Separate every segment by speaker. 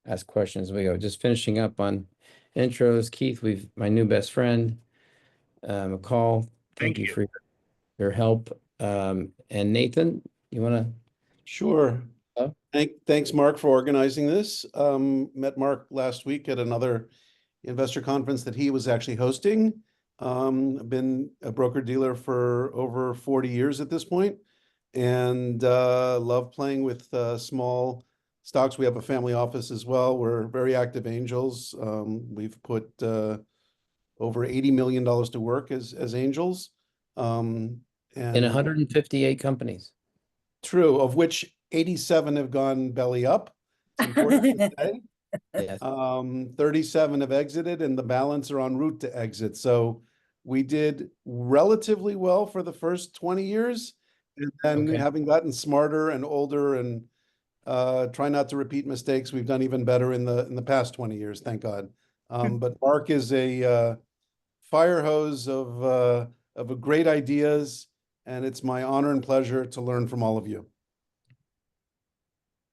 Speaker 1: ask questions as we go. Just finishing up on intros. Keith, my new best friend, McCall. Thank you for your help. And Nathan, you want to?
Speaker 2: Sure.
Speaker 1: Oh.
Speaker 2: Thanks, Mark, for organizing this. Met Mark last week at another investor conference that he was actually hosting. I've been a broker dealer for over 40 years at this point, and love playing with small stocks. We have a family office as well. We're very active angels. We've put over $80 million to work as angels.
Speaker 1: In
Speaker 2: And
Speaker 1: 158 companies.
Speaker 2: True, of which 87 have gone belly up. It's important to say.
Speaker 1: Yes.
Speaker 2: 37 have exited, and the balance are en route to exit. So we did relatively well for the first 20 years, and then
Speaker 1: Okay.
Speaker 2: having gotten smarter and older and try not to repeat mistakes, we've done even better in the past 20 years, thank God. But Mark is a fire hose of great ideas, and it's my honor and pleasure to learn from all of you.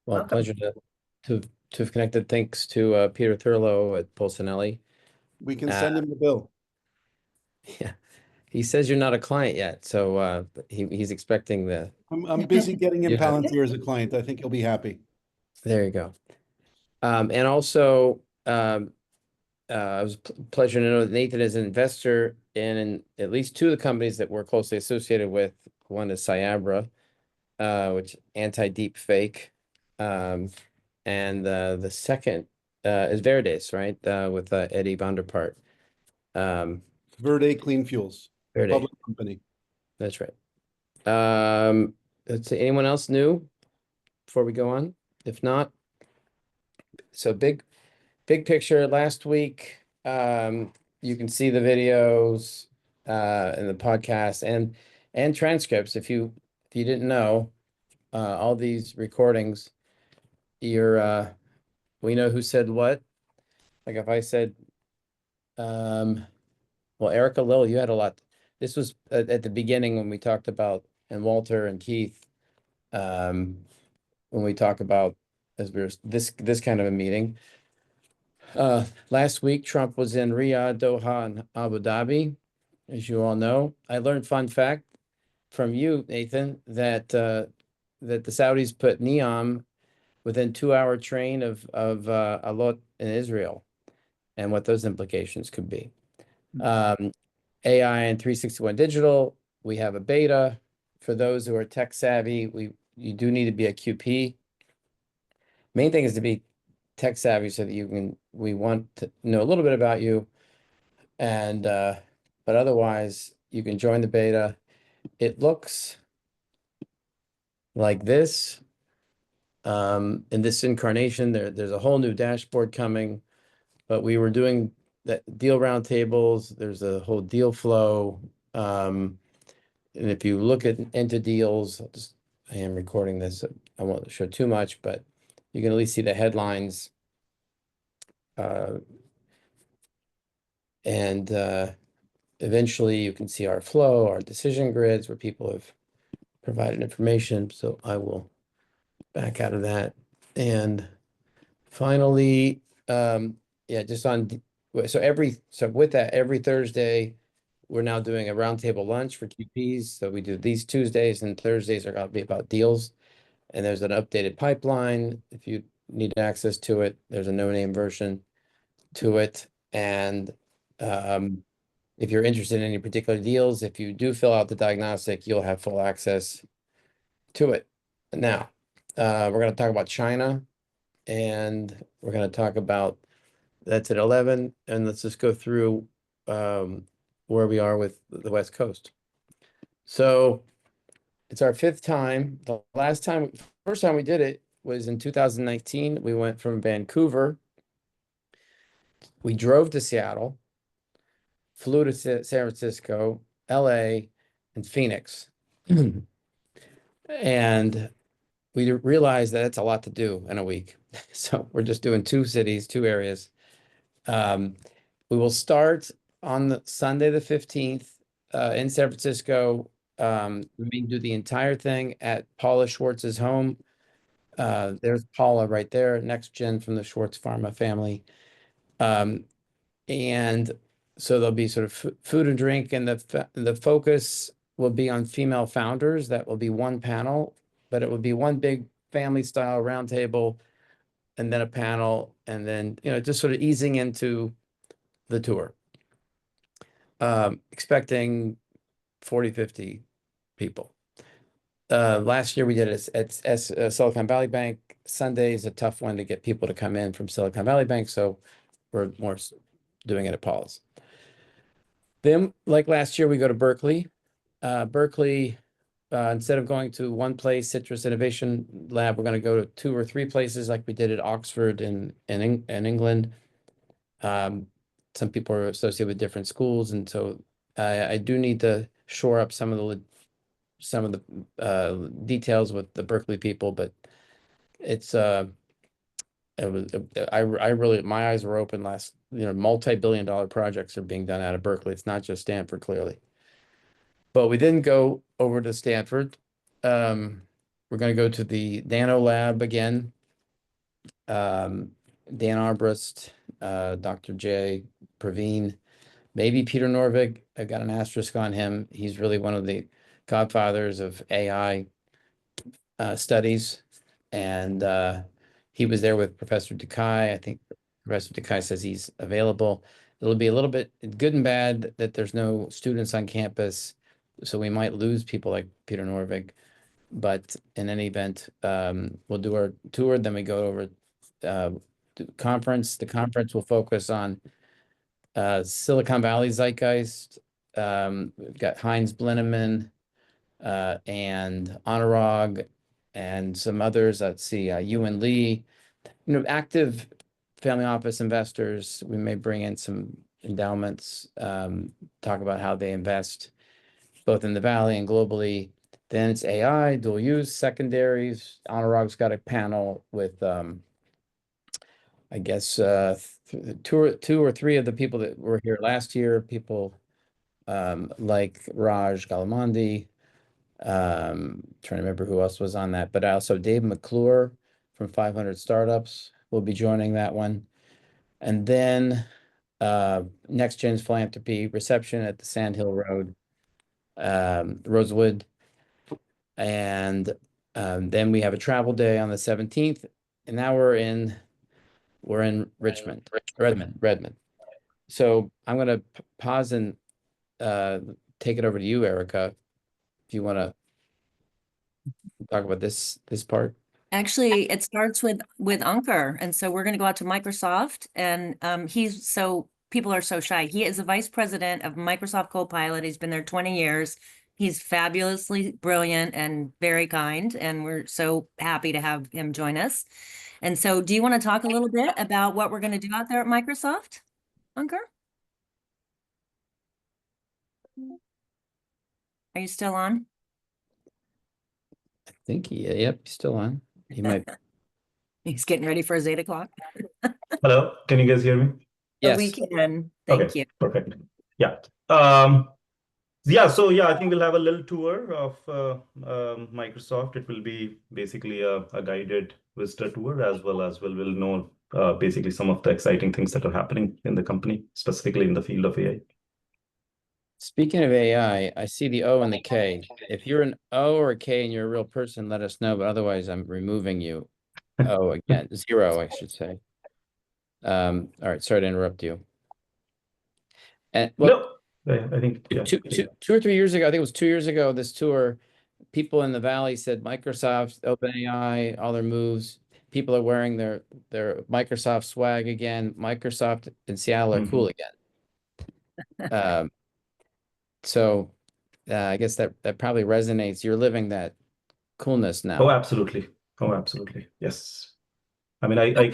Speaker 1: Well,
Speaker 3: Welcome.
Speaker 1: pleasure to have connected. Thanks to Peter Thurlow at Pulcinelli.
Speaker 2: We can send him the bill.
Speaker 1: Yeah, he says you're not a client yet, so he's expecting the.
Speaker 2: I'm busy getting him
Speaker 1: Yeah.
Speaker 2: Palantir as a client. I think he'll be happy.
Speaker 1: There you go. And also, it was a pleasure to know that Nathan is an investor in at least two of the companies that we're closely associated with. One is Cyabra, which anti-deep fake, and the second is Verdes, right? With Eddie Vanderpart.
Speaker 2: Verde Clean Fuels,
Speaker 1: Verde.
Speaker 2: public company.
Speaker 1: That's right. Let's see, anyone else new before we go on? If not, so big picture. Last week, you can see the videos and the podcast and transcripts. If you didn't know, all these recordings, we know who said what. Like if I said, well, Erica Lil, you had a lot. This was at the beginning when we talked about, and Walter and Keith, when we talk about as we were this kind of a meeting. Last week, Trump was in Riyadh, Doha, and Abu Dhabi, as you all know. I learned fun fact from you, Nathan, that that the Saudis put NEOM within 2-hour train of Alot in Israel, and what those implications could be. AI and 361 Digital, we have a beta. For those who are tech savvy, you do need to be a QP. Main thing is to be tech savvy so that we want to know a little bit about you, and but otherwise you can join the beta. It looks like this. In this incarnation, there's a whole new dashboard coming, but we were doing that deal roundtables. There's a whole deal flow. And if you look into deals, I am recording this. I won't show too much, but you can at least see the headlines. And eventually you can see our flow, our decision grids where people have provided information. So I will back out of that. And finally, yeah, just on, so with that, every Thursday, we're now doing a roundtable lunch for QPs. So we do these Tuesdays, and Thursdays are going to be about deals. And there's an updated pipeline. If you need access to it, there's a no-name version to it. And if you're interested in any particular deals, if you do fill out the diagnostic, you'll have full access to it. Now, we're going to talk about China, and we're going to talk about, that's at 11, and let's just go through where we are with the West Coast. So it's our 5th time. The first time we did it was in 2019. We went from Vancouver. We drove to Seattle, flew to San Francisco, LA, and Phoenix. And we realized that it's a lot to do in a week. So we're just doing 2 cities, 2 areas. We will start on the Sunday, the 15th, in San Francisco. We may do the entire thing at Paula Schwartz's home. There's Paula right there, next gen from the Schwartz Pharma family. And so there'll be sort of food and drink, and the focus will be on female founders. That will be one panel, but it will be one big family style roundtable, and then a panel, and then just sort of easing into the tour. Expecting 40, 50 people. Last year we did it at Silicon Valley Bank. Sunday is a tough one to get people to come in from Silicon Valley Bank, so we're more doing it at Paul's. Then, like last year, we go to Berkeley. Berkeley, instead of going to one place, Citrus Innovation Lab, we're going to go to 2 or 3 places like we did at Oxford in England. Some people are associated with different schools, and so I do need to shore up some of the details with the Berkeley people, but it's I really, my eyes were open last, multi-billion-dollar projects are being done out of Berkeley. It's not just Stanford, clearly. But we didn't go over to Stanford. We're going to go to the Nano Lab again. Dan Arbrust, Dr. J, Praveen, maybe Peter Norvig. I've got an asterisk on him. He's really one of the godfathers of AI studies. And he was there with Professor Takai. I think Professor Takai says he's available. It'll be a little bit good and bad that there's no students on campus, so we might lose people like Peter Norvig. But in any event, we'll do our tour, then we go over to conference. The conference will focus on Silicon Valley zeitgeist. We've got Heinz Blinneman and Anurag and some others. Let's see, Yuan Lee, active family office investors. We may bring in some endowments, talk about how they invest both in the Valley and globally. Then it's AI, dual use, secondaries. Anurag's got a panel with, I guess, 2 or 3 of the people that were here last year, people like Raj Galamandi. Trying to remember who else was on that, but also Dave McClure from 500 Startups will be joining that one. And then Next Gen's Philanthropy reception at the Sandhill Road, Rosewood. And then we have a travel day on the 17th. And now we're in Redmond. So I'm going to pause and take it over to you, Erica, if you want to talk about this part.
Speaker 3: Actually, it starts with Ankur, and so we're going to go out to Microsoft, and so people are so shy. He is the vice president of Microsoft Copilot. He's been there 20 years. He's fabulously brilliant and very kind, and we're so happy to have him join us. And so, do you want to talk a little bit about what we're going to do out there at Microsoft, Ankur? Are you still on?
Speaker 1: I think yep, he's still on. He might.
Speaker 3: He's getting ready for his 8 o'clock.
Speaker 4: Hello, can you guys hear me?
Speaker 1: Yes.
Speaker 3: We can. Thank you.
Speaker 4: Perfect. Yeah. So I think we'll have a little tour of Microsoft. It will be basically a guided visitor tour, as well as we'll know basically some of the exciting things that are happening in the company, specifically in the field of AI.
Speaker 1: Speaking of AI, I see the O and the K. If you're an O or a K and you're a real person, let us know. But otherwise, I'm removing you. Oh, again, 0, I should say. All right, sorry to interrupt you. And
Speaker 4: No, I think
Speaker 1: 2 or 3 years ago, I think it was 2 years ago, this tour, people in the Valley said Microsoft, OpenAI, all their moves. People are wearing their Microsoft swag again. Microsoft in Seattle are cool again. So I guess that probably resonates. You're living that coolness now.
Speaker 4: Oh, absolutely. Yes. I mean, I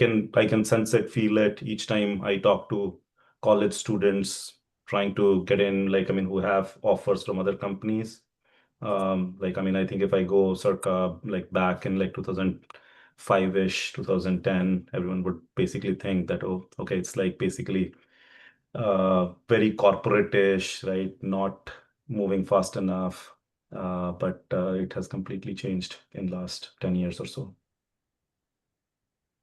Speaker 4: can sense it, feel it each time I talk to college students trying to get in, who have offers from other companies. I think if I go circa back in 2005-ish, 2010, everyone would basically think that, oh, okay, it's basically very corporate-ish, right? Not moving fast enough. But it has completely changed in last 10 years or so.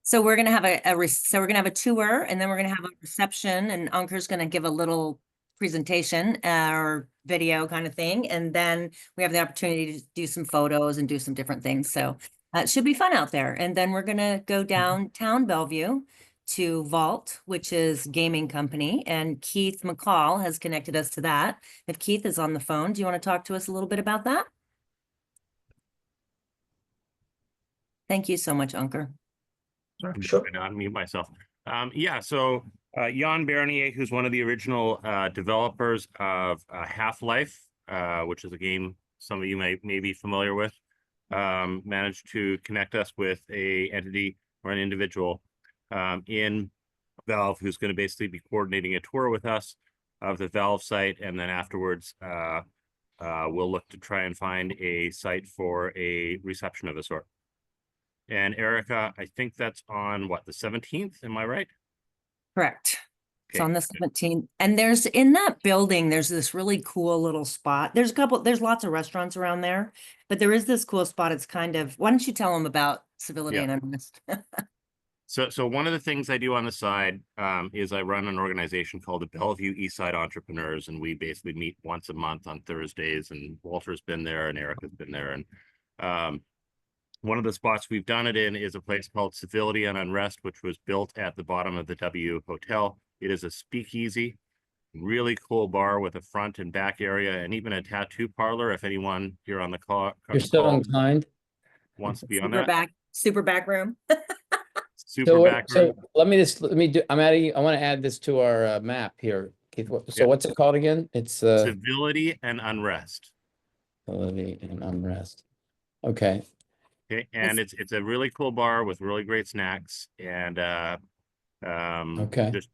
Speaker 3: So we're gonna have so we're gonna have a tour, and then we're gonna have a reception, and Ankur's gonna give a little presentation or video kind of thing, and then we have the opportunity to do some photos and do some different things. So it should be fun out there. And then we're gonna go downtown Bellevue to Vault, which is gaming company, and Keith McCall has connected us to that. If Keith is on the phone, do you want to talk to us a little bit about that? Thank you so much, Ankur.
Speaker 5: I'm just
Speaker 4: Sure.
Speaker 5: going to unmute myself. Yeah, so Jan Bernier, who's one of the original developers of Half-Life, which is a game some of you may be familiar with, managed to connect us with a entity or an individual in Valve who's going to basically be coordinating a tour with us of the Valve site, and then afterwards we'll look to try and find a site for a reception of a sort. And Erica, I think that's on what, the 17th? Am I right?
Speaker 3: Correct. It's
Speaker 5: Okay,
Speaker 3: on the
Speaker 5: good.
Speaker 3: 17th. And there's in that building, there's this really cool little spot. There's lots of restaurants around there, but there is this cool spot. It's kind of, why don't you tell them about civility
Speaker 5: Yeah.
Speaker 3: and unrest?
Speaker 5: So one of the things I do on the side is I run an organization called the Bellevue Eastside Entrepreneurs, and we basically meet once a month on Thursdays. And Walter's been there, and Erica's been there, and one of the spots we've done it in is a place called Civility and Unrest, which was built at the bottom of the W Hotel. It is a speakeasy, really cool bar with a front and back area, and even a tattoo parlor. If anyone here on the call
Speaker 1: You're still inclined?
Speaker 5: wants to be on
Speaker 3: Super
Speaker 5: that.
Speaker 3: super back room.
Speaker 5: Super back room.
Speaker 1: So let me do, I want to add this to our map here. Keith, so
Speaker 5: Yeah.
Speaker 1: what's it called again? It's
Speaker 5: Civility and Unrest.
Speaker 1: Civility and Unrest. Okay.
Speaker 5: Okay, and it's a really cool bar with really great snacks, and
Speaker 1: Okay.
Speaker 5: just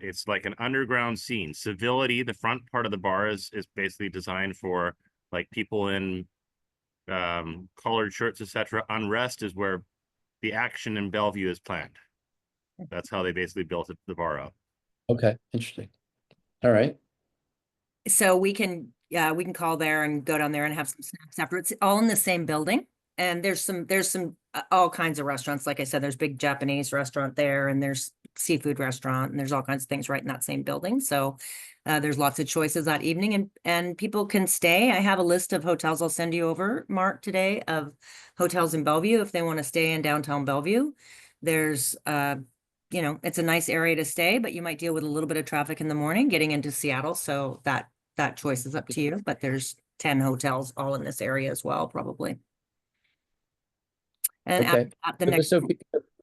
Speaker 5: it's like an underground scene. Civility, the front part of the bar is basically designed for like people in collared shirts, etc. Unrest is where the action in Bellevue is planned. That's how they basically built the bar up.
Speaker 1: Okay. Interesting. All right.
Speaker 3: So we can call there and go down there and have some snacks after. It's all in the same building. And there's some all kinds of restaurants. Like I said, there's big Japanese restaurant there, and there's seafood restaurant, and there's all kinds of things right in that same building. So there's lots of choices that evening, and people can stay. I have a list of hotels I'll send you over, Mark, today, of hotels in Bellevue if they want to stay in downtown Bellevue. There's it's a nice area to stay, but you might deal with a little bit of traffic in the morning getting into Seattle. So that choice is up to you. But there's 10 hotels all in this area as well, probably. And
Speaker 1: Okay.
Speaker 3: the next,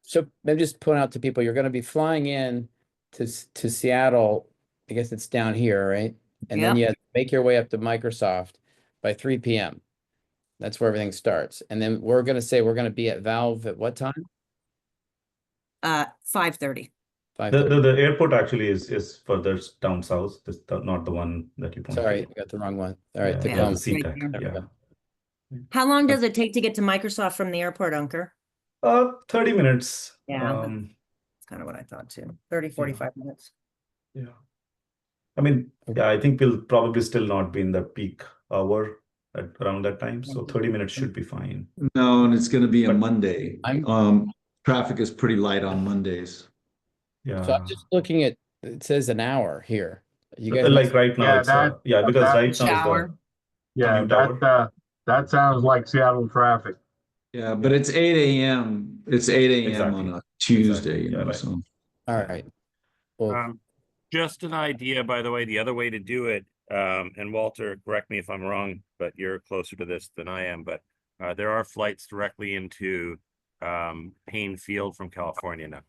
Speaker 1: So maybe just point out to people, you're going to be flying in to Seattle. I guess it's down here, right? And then you make your way up to Microsoft by 3 p.m. That's where everything starts. And then we're going to say we're going to be at Valve at what time?
Speaker 3: 5:30.
Speaker 1: 5:30.
Speaker 4: The airport actually is further down south. This not the one that you pointed.
Speaker 1: Sorry, I got the wrong one. All right,
Speaker 4: Yeah,
Speaker 1: to
Speaker 4: yeah,
Speaker 1: come.
Speaker 4: the SeaTac,
Speaker 3: Right there.
Speaker 1: There we
Speaker 4: yeah.
Speaker 1: go.
Speaker 3: How long does it take to get to Microsoft from the airport, Ankur?
Speaker 4: 30 minutes.
Speaker 3: Yeah, that's kind of what I thought too. 30, 45 minutes.
Speaker 4: Yeah. I mean, yeah, I think we'll probably still not be in the peak hour at around that time. So 30 minutes should be fine.
Speaker 6: No, and it's going to be a
Speaker 4: But
Speaker 6: Monday. Traffic is pretty light on Mondays.
Speaker 4: Yeah.
Speaker 1: So I'm just looking at, it says an hour here. You guys
Speaker 4: like right now,
Speaker 7: Yeah,
Speaker 4: it's because right now
Speaker 3: Shower.
Speaker 7: Yeah,
Speaker 4: commute hour.
Speaker 7: that sounds like Seattle traffic.
Speaker 6: Yeah, but it's 8 a.m. It's 8 a.m.
Speaker 4: Exactly.
Speaker 6: on a Tuesday,
Speaker 4: Exactly. Yeah, right.
Speaker 6: so.
Speaker 1: All right. Well,
Speaker 5: Just an idea, by the way, the other way to do it, and Walter, correct me if I'm wrong, but you're closer to this than I am, but there are flights directly into Payne Field from California now.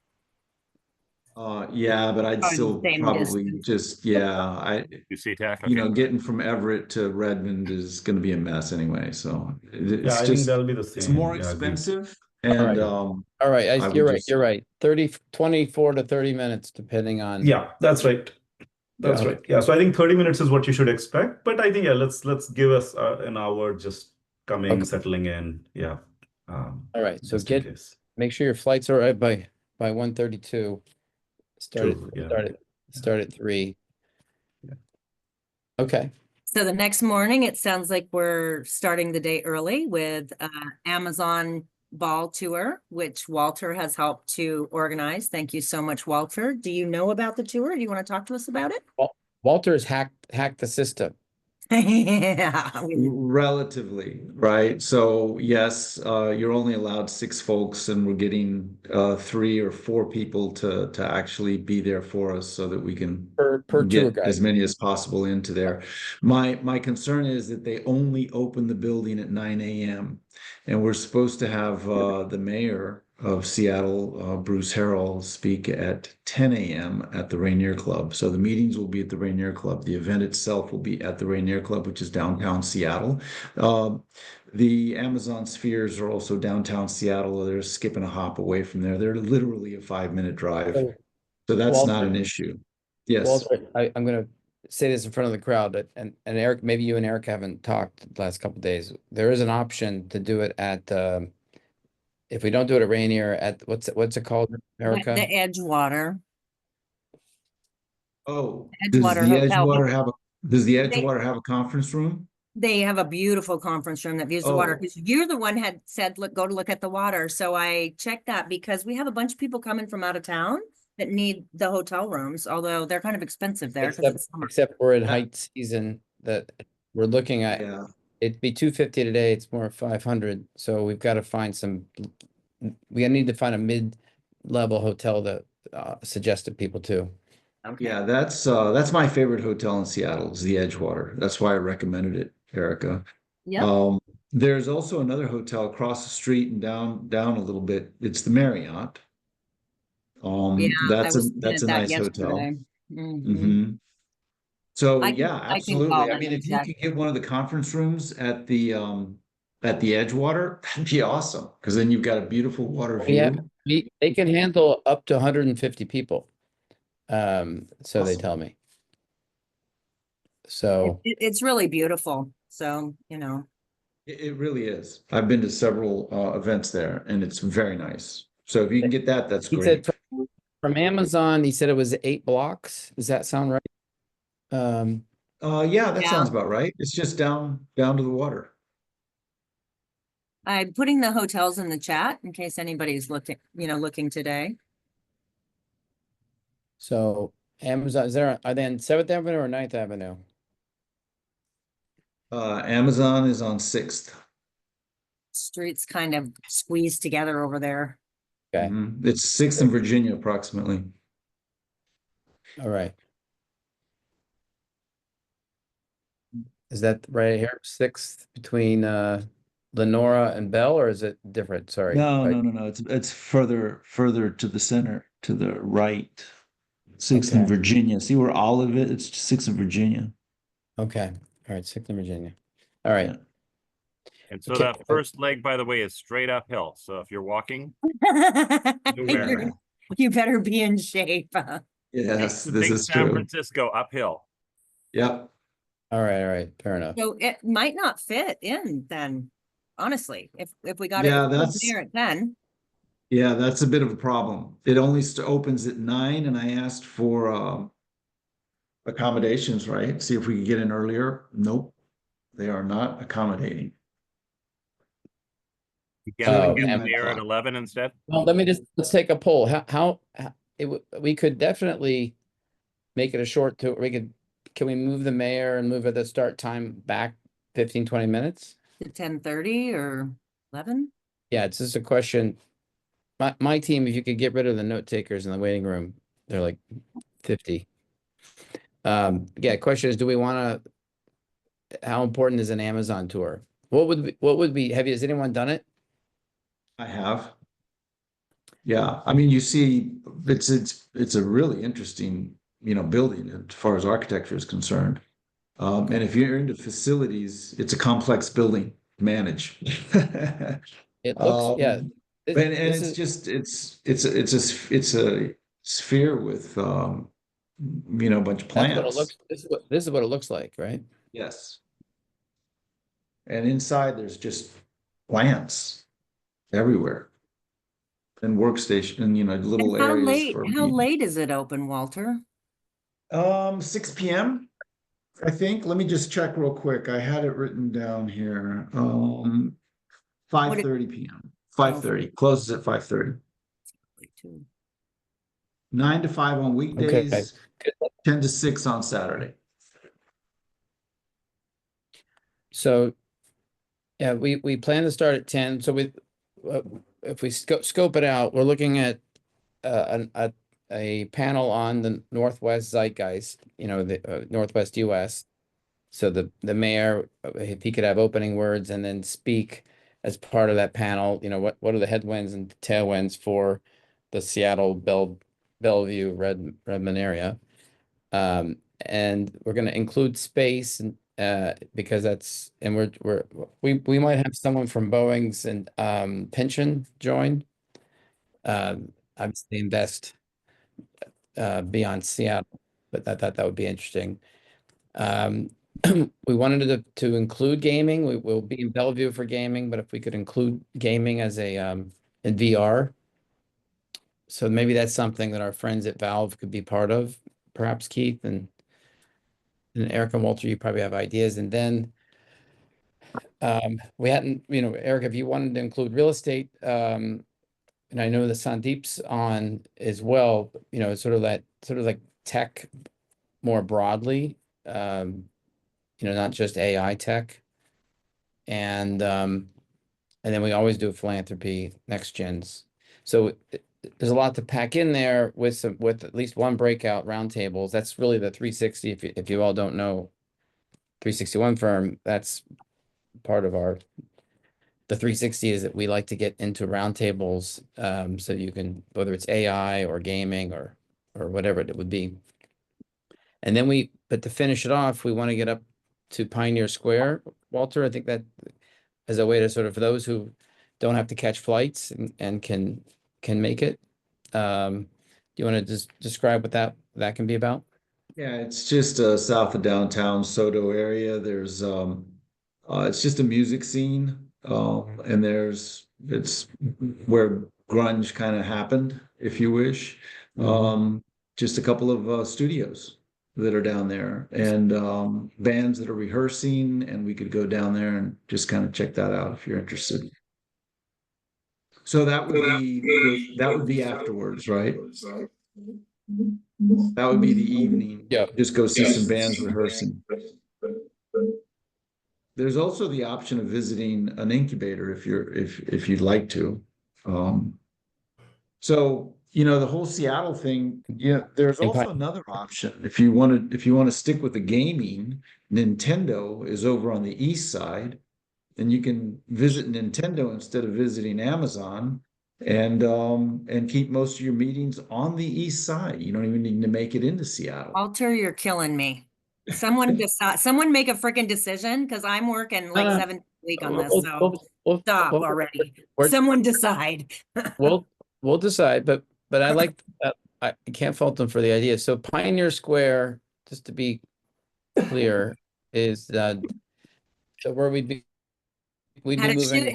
Speaker 6: Yeah, but I'd
Speaker 3: Probably
Speaker 6: still
Speaker 3: the same
Speaker 6: probably
Speaker 3: distance.
Speaker 5: You see, TAC? Okay.
Speaker 6: getting from Everett to Redmond is going to be a mess anyway. So it's
Speaker 4: Yeah, I think
Speaker 6: just,
Speaker 4: that'll be the same.
Speaker 6: it's more
Speaker 4: Yeah, agreed.
Speaker 6: expensive.
Speaker 1: right.
Speaker 6: And
Speaker 1: all right.
Speaker 6: I would
Speaker 1: You're right.
Speaker 6: just-
Speaker 1: You're right. 24 to 30 minutes, depending on.
Speaker 4: Yeah, that's right. That's
Speaker 1: Yeah.
Speaker 4: right. Yeah, so I think 30 minutes is what you should expect. But I think let's give us an hour just coming,
Speaker 1: Okay.
Speaker 4: settling in. Yeah.
Speaker 1: All right. So
Speaker 4: just in case.
Speaker 1: make sure your flights are right by 1:32.
Speaker 4: True, yeah.
Speaker 1: Start at 3.
Speaker 4: Yeah.
Speaker 1: Okay.
Speaker 3: So the next morning, it sounds like we're starting the day early with Amazon ball tour, which Walter has helped to organize. Thank you so much, Walter. Do you know about the tour? Do you want to talk to us about it?
Speaker 1: Walter's hacked the system.
Speaker 3: Yeah.
Speaker 6: Relatively, right? So yes, you're only allowed 6 folks, and we're getting 3 or 4 people to actually be there for us so that we can
Speaker 1: Per tour
Speaker 6: get
Speaker 1: guide.
Speaker 6: as many as possible into there. My concern is that they only open the building at 9 a.m. and we're supposed to have the mayor of Seattle, Bruce Harrell, speak at 10 a.m. at the Rainier Club. So the meetings will be at the Rainier Club. The event itself will be at the Rainier Club, which is downtown Seattle. The Amazon Spheres are also downtown Seattle. They're skipping a hop away from there. They're literally a 5-minute drive.
Speaker 1: So,
Speaker 6: So that's not
Speaker 1: Walter-
Speaker 6: an issue. Yes.
Speaker 1: Walter, I'm going to say this in front of the crowd, and Eric, maybe you and Eric haven't talked the last couple of days. There is an option to do it at, if we don't do it at Rainier, at what's it called, Erica?
Speaker 3: The Edgewater.
Speaker 6: Oh,
Speaker 3: Edgewater Hotel.
Speaker 6: Does the Edgewater have a conference room?
Speaker 3: They have a beautiful conference room that views the water,
Speaker 6: Oh.
Speaker 3: because you're the one had said, look, go to look at the water. So I checked that because we have a bunch of people coming from out of town that need the hotel rooms, although they're kind of expensive there because it's summer.
Speaker 1: Except we're in height season that we're looking at.
Speaker 6: Yeah.
Speaker 1: It'd be 250 today. It's more 500. So we've got to find we need to find a mid-level hotel that suggested people too.
Speaker 3: Okay.
Speaker 6: Yeah, that's my favorite hotel in Seattle is the Edgewater. That's why I recommended it, Erica.
Speaker 3: Yep.
Speaker 6: There's also another hotel across the street and down a little bit. It's the Marriott.
Speaker 3: Yeah,
Speaker 6: That's
Speaker 3: I
Speaker 6: a
Speaker 3: was looking at that
Speaker 6: nice hotel.
Speaker 3: yesterday. Mhm.
Speaker 6: Mm-hmm. So
Speaker 3: I can-
Speaker 6: yeah,
Speaker 3: I can
Speaker 6: absolutely.
Speaker 3: call
Speaker 6: I
Speaker 3: them
Speaker 6: mean,
Speaker 3: and
Speaker 6: if you
Speaker 3: check.
Speaker 6: could get one of the conference rooms at the Edgewater, that'd be awesome. Because then you've got a beautiful water
Speaker 1: Yeah,
Speaker 6: view.
Speaker 1: they can handle up to 150 people. So they
Speaker 6: Awesome.
Speaker 1: tell me. So
Speaker 3: It's really beautiful. So, you know.
Speaker 6: It really is. I've been to several events there, and it's very nice. So if you can get that, that's
Speaker 1: he
Speaker 6: great.
Speaker 1: said from Amazon, he said it was 8 blocks. Does that sound right?
Speaker 6: Yeah, that
Speaker 3: Yeah.
Speaker 6: sounds about right. It's just down to the water.
Speaker 3: I'm putting the hotels in the chat in case anybody's looking today.
Speaker 1: So Amazon, are they on 7th Avenue or 9th Avenue?
Speaker 6: Amazon is on 6th.
Speaker 3: Streets kind of squeezed together over there.
Speaker 1: Okay.
Speaker 6: It's 6th in Virginia, approximately.
Speaker 1: All right. Is that right here, 6th between Lenora and Bell, or is it different? Sorry.
Speaker 6: No. It's further to the center, to the right. 6th in
Speaker 1: Okay.
Speaker 6: Virginia. See where Olive is? It's 6th in Virginia.
Speaker 1: Okay. All right. 6th in Virginia. All right.
Speaker 6: Yeah.
Speaker 5: And so
Speaker 1: Okay.
Speaker 5: that first leg, by the way, is straight uphill. So if you're walking,
Speaker 3: You're- You better be in shape.
Speaker 6: Yes, this
Speaker 5: think
Speaker 6: is
Speaker 5: San
Speaker 6: true.
Speaker 5: Francisco uphill.
Speaker 6: Yep.
Speaker 1: All right. Fair enough.
Speaker 3: So it might not fit in then, honestly, if we got
Speaker 6: Yeah,
Speaker 3: it
Speaker 6: that's-
Speaker 3: there at 10.
Speaker 6: Yeah, that's a bit of a problem. It only opens at 9, and I asked for accommodations, right? See if we could get in earlier. Nope, they are not accommodating.
Speaker 5: You
Speaker 1: Oh,
Speaker 5: get
Speaker 1: man.
Speaker 5: there at 11 instead.
Speaker 1: Well, let's take a poll. How we could definitely make it a short tour. Can we move the mayor and move the start time back 15, 20 minutes?
Speaker 3: To 10:30 or 11?
Speaker 1: Yeah, it's just a question. My team, if you could get rid of the note takers in the waiting room, they're like 50. Yeah, question is, do we want to, how important is an Amazon tour? What would be, has anyone done it?
Speaker 6: I have. Yeah, I mean, you see, it's a really interesting, building as far as architecture is concerned. And if you're into facilities, it's a complex building to manage.
Speaker 1: It looks, yeah.
Speaker 6: And it's a sphere with a bunch of
Speaker 1: That's what it
Speaker 6: plants.
Speaker 1: looks, this is what it looks like, right?
Speaker 6: Yes. And inside there's just plants everywhere. And workstation and little
Speaker 3: And how
Speaker 6: areas
Speaker 3: late,
Speaker 6: for
Speaker 3: how
Speaker 6: meeting.
Speaker 3: late is it open, Walter?
Speaker 6: 6 p.m. I think. Let me just check real quick. I had it written down here. 5:30 p.m. 5:30. Closes at 5:30. 9 to 5 on weekdays,
Speaker 1: Good.
Speaker 6: 10 to 6 on Saturday.
Speaker 1: So, yeah, we plan to start at 10. So if we scope it out, we're looking at a panel on the Northwest zeitgeist, the Northwest US. So the mayor, if he could have opening words and then speak as part of that panel, what are the headwinds and tailwinds for the Seattle Bellevue Redmond area. And we're going to include space and because we might have someone from Boeing's and pension join. Obviously invest beyond Seattle, but I thought that would be interesting. We wanted to include gaming. We will be in Bellevue for gaming, but if we could include gaming as a in VR. So maybe that's something that our friends at Valve could be part of, perhaps Keith and Eric and Walter, you probably have ideas. And then we hadn't, Eric, if you wanted to include real estate, and I know that Sandeep's on as well, sort of like tech more broadly, not just AI tech. And then we always do philanthropy, next gens. So there's a lot to pack in there with at least one breakout roundtables. That's really the 360. If you all don't know 361 firm, that's part of the 360 is that we like to get into roundtables, so you can, whether it's AI or gaming or whatever it would be. And then but to finish it off, we want to get up to Pioneer Square. Walter, I think that as a way to sort of, for those who don't have to catch flights and can make it. Do you want to just describe what that can be about?
Speaker 6: Yeah, it's just south of downtown Soto area. There's it's just a music scene, and it's where grunge kind of happened, if you wish. Just a couple of studios that are down there, and bands that are rehearsing, and we could go down there and just kind of check that out if you're interested. So that would be afterwards, right? That would be the evening.
Speaker 1: Yeah.
Speaker 6: Just go see some bands rehearsing. There's also the option of visiting an incubator if you'd like to. So the whole Seattle thing. Yeah, there's also another option if you want to stick with the gaming. Nintendo is over on the east side, and you can visit Nintendo instead of visiting Amazon. And keep most of your meetings on the east side. You don't even need to make it into Seattle.
Speaker 3: Walter, you're killing me. Someone make a freaking decision, because I'm working like 7 days a week on this. So stop already. Someone decide.
Speaker 1: We'll decide, but I like I can't fault them for the idea. So Pioneer Square, just to be clear, is so where we'd be moving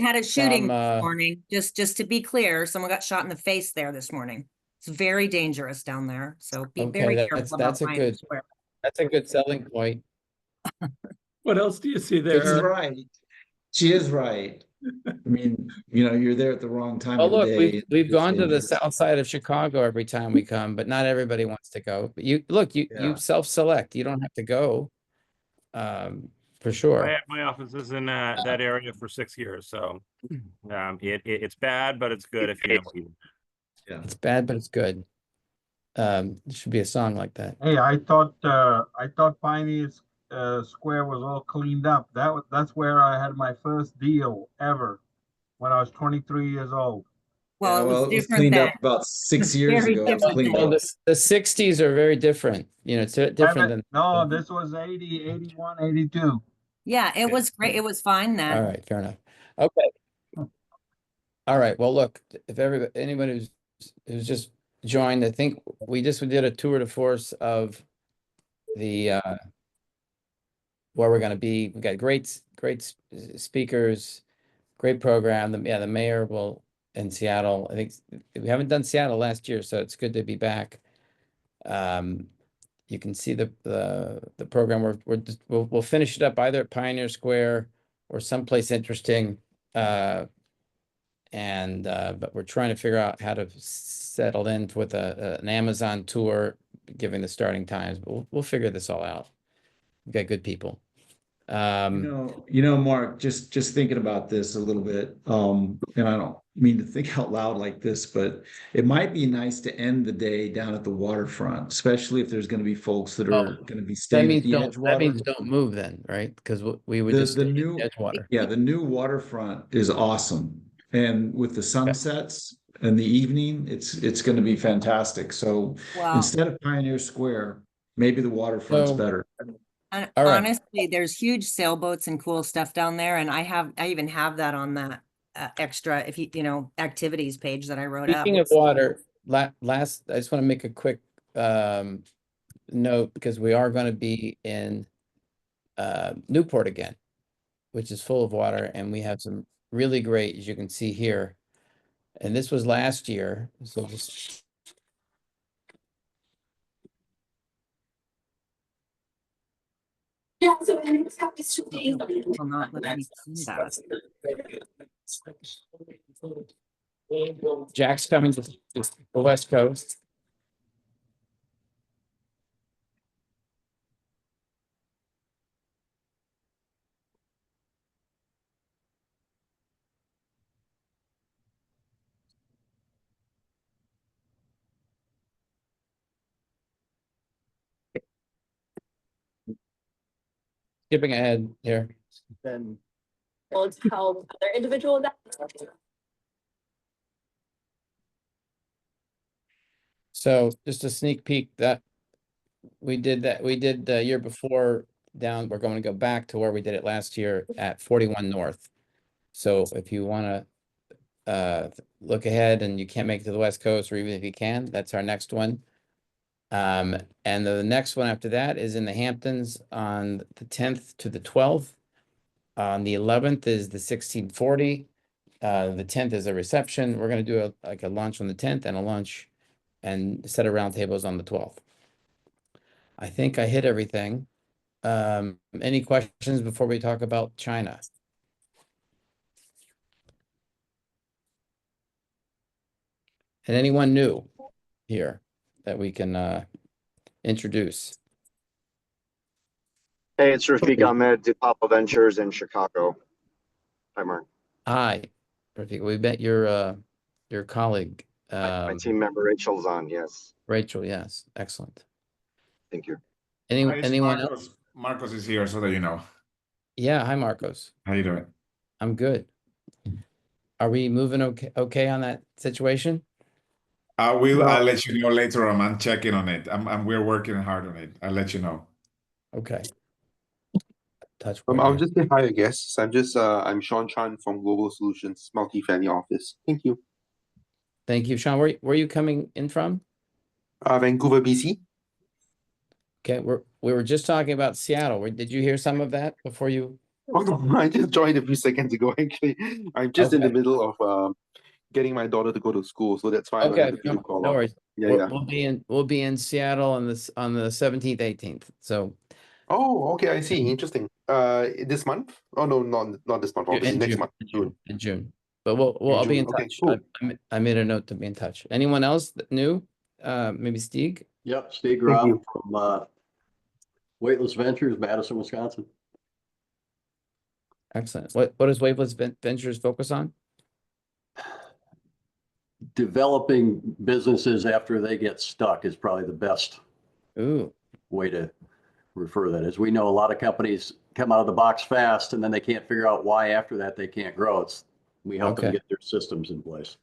Speaker 3: had a shooting
Speaker 1: from,
Speaker 3: this morning. Just to be clear, someone got shot in the face there this morning. It's very dangerous down there. So be very careful about Pioneer Square.
Speaker 1: That's a good selling point.
Speaker 8: What else do you see
Speaker 6: She's
Speaker 8: there?
Speaker 6: right. She is right. I mean, you're there at the wrong time of the day.
Speaker 1: We've gone to the south side of Chicago every time we come, but not everybody wants to go. But you self-select. You don't have to go. For sure.
Speaker 5: My office is in that area for 6 years, so it's bad, but it's good if you know.
Speaker 6: Yeah,
Speaker 1: it's bad, but it's good. There should be a song like that.
Speaker 7: Hey, I thought Pioneer Square was all cleaned up. That's where I had my first deal ever when I was 23 years old.
Speaker 3: Well,
Speaker 6: it was cleaned up about 6 years ago. It was cleaned up.
Speaker 1: The 60s are very different. It's different than.
Speaker 7: No, this was 80, 81, 82.
Speaker 3: Yeah, it was great. It was fine then.
Speaker 1: All right, fair enough. Okay. All right. Well, look, if anybody who's just joined, I think we did a tour de force of the where we're going to be. We've got great speakers, great program. The mayor will in Seattle. I think we haven't done Seattle last year, so it's good to be back. You can see the program. We'll finish it up either at Pioneer Square or someplace interesting. And And but we're trying to figure out how to settle in with an Amazon tour, giving the starting times. But we'll figure this all out. We've got good people.
Speaker 6: Mark, just thinking about this a little bit, and I don't mean to think out loud like this, but it might be nice to end the day down at the waterfront, especially if there's going to be folks that are going to be
Speaker 1: That
Speaker 6: staying at
Speaker 1: means
Speaker 6: the
Speaker 1: that means don't move then, right? Because we would just
Speaker 6: The
Speaker 1: stay in
Speaker 6: new,
Speaker 1: Edgewater.
Speaker 6: yeah, the new waterfront is awesome, and with the sunsets and the evening, it's going to be fantastic. So
Speaker 3: Wow.
Speaker 6: instead of Pioneer Square, maybe the waterfront's
Speaker 1: So-
Speaker 6: better.
Speaker 3: And
Speaker 1: All right.
Speaker 3: honestly, there's huge sailboats and cool stuff down there, and I even have that on that extra, if activities page that I wrote up.
Speaker 1: Speaking of water, last, I just want to make a quick note, because we are going to be in Newport again, which is full of water, and we have some really great, as you can see here. And this was last year, so just
Speaker 3: Will not let me see that.
Speaker 1: Jack's coming to the West Coast. Skipping ahead here.
Speaker 9: Then well, it's how other individual that
Speaker 1: So just a sneak peek that we did the year before down. We're going to go back to where we did it last year at 41 North. So if you want to look ahead and you can't make it to the West Coast, or even if you can, that's our next one. And the next one after that is in the Hamptons on the 10th to the 12th. On the 11th is the 1640. The 10th is a reception. We're going to do a lunch on the 10th and a lunch and set of roundtables on the 12th. I think I hit everything. Any questions before we talk about China? And anyone new here that we can introduce?
Speaker 10: Hey, it's Rafiq Ahmed, Papa Ventures in Chicago. Hi, Mark.
Speaker 1: Hi, Rafiq. We met your colleague,
Speaker 10: My team member Rachel's on. Yes,
Speaker 1: Rachel. Yes, excellent.
Speaker 10: thank you.
Speaker 1: Anyone else?
Speaker 11: Marcos. Marcos is here, so that you know.
Speaker 1: Yeah. Hi, Marcos.
Speaker 11: How you doing?
Speaker 1: I'm good. Are we moving okay on that situation?
Speaker 11: I'll let you know later on. I'm checking on it. We're working hard on it. I'll let you know.
Speaker 1: Okay. Touch.
Speaker 12: I'll just say hi, I guess. I'm Sean Chan from Global Solutions Multifamily Office. Thank you.
Speaker 1: Thank you, Sean. Where are you coming in from?
Speaker 12: Vancouver, BC.
Speaker 1: Okay, we were just talking about Seattle. Did you hear some of that before you?
Speaker 12: Oh, no, I just joined a few seconds ago, actually. I'm just in the middle of getting my daughter to go to school, so that's why I don't have the video call.
Speaker 1: No worries.
Speaker 12: Yeah.
Speaker 1: We'll be in Seattle on the 17th, 18th. So.
Speaker 12: Oh, okay, I see. Interesting. This month? Oh no, not this month. Obviously, next month, June.
Speaker 1: In June. But I'll be in touch.
Speaker 12: Okay, cool.
Speaker 1: I made a note to be in touch. Anyone else new? Maybe Stieg?
Speaker 13: Yep, Steve Grom from Weightless Ventures, Madison, Wisconsin.
Speaker 1: Excellent. What does Weightless Ventures focus on?
Speaker 13: Developing businesses after they get stuck is probably the best way to refer that. As we know, a lot of companies come out of the box fast and then they can't figure out why after that they can't grow. We help them get their systems in place.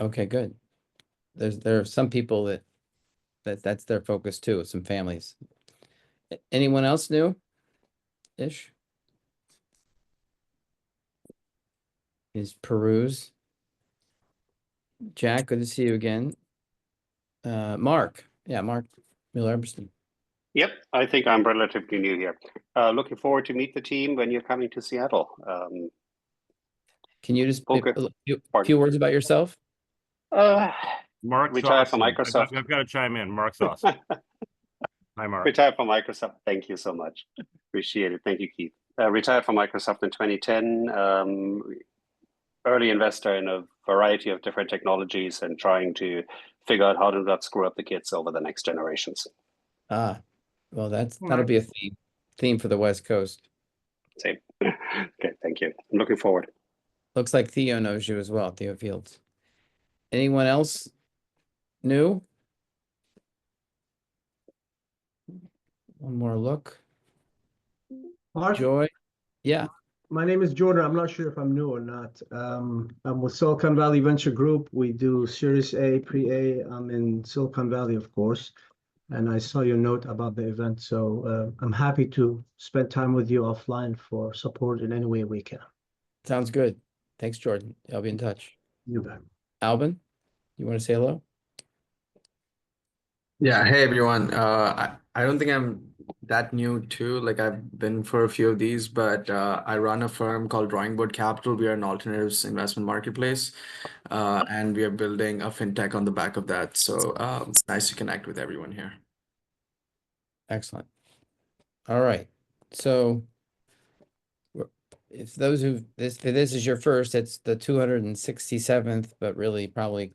Speaker 13: Okay,
Speaker 1: good. There are some people that's their focus too, some families. Anyone else new? Ish? Is Peruse. Jack, good to see you again. Mark. Yeah, Mark Miller-Eberstein.
Speaker 14: Yep, I think I'm relatively new here. Looking forward to meet the team when you're coming to Seattle.
Speaker 1: Can you just a few words about yourself?
Speaker 5: Mark
Speaker 14: retired from
Speaker 5: Sauce.
Speaker 14: Microsoft.
Speaker 5: I've got to chime in. Mark Sauce. Hi, Mark.
Speaker 14: Retired from Microsoft. Thank you so much. Appreciate it. Thank you, Keith. Retired from Microsoft in 2010. early investor in a variety of different technologies and trying to figure out how to not screw up the kids over the next generations.
Speaker 1: Ah, well, that'll be a theme for the West Coast.
Speaker 14: Same. Okay, thank you. I'm looking forward.
Speaker 1: Looks like Theo knows you as well, Theo Fields. Anyone else new? One more look.
Speaker 15: Mark,
Speaker 1: Joy. Yeah.
Speaker 15: my name is Jordan. I'm not sure if I'm new or not. I'm with Silicon Valley Venture Group. We do Series A, Pre-A. I'm in Silicon Valley, of course. And I saw your note about the event. So I'm happy to spend time with you offline for support in any way we can.
Speaker 1: Sounds good. Thanks, Jordan. I'll be in touch.
Speaker 15: You bet.
Speaker 1: Albin, you want to say hello?
Speaker 16: Yeah, hey everyone. I don't think I'm that new too. Like I've been for a few of these, but I run a firm called Drawing Board Capital. We are an alternatives investment marketplace, and we are building a fintech on the back of that. So it's nice to connect with everyone here.
Speaker 1: Excellent. All right. So if those who this is your first, it's the 267th, but really probably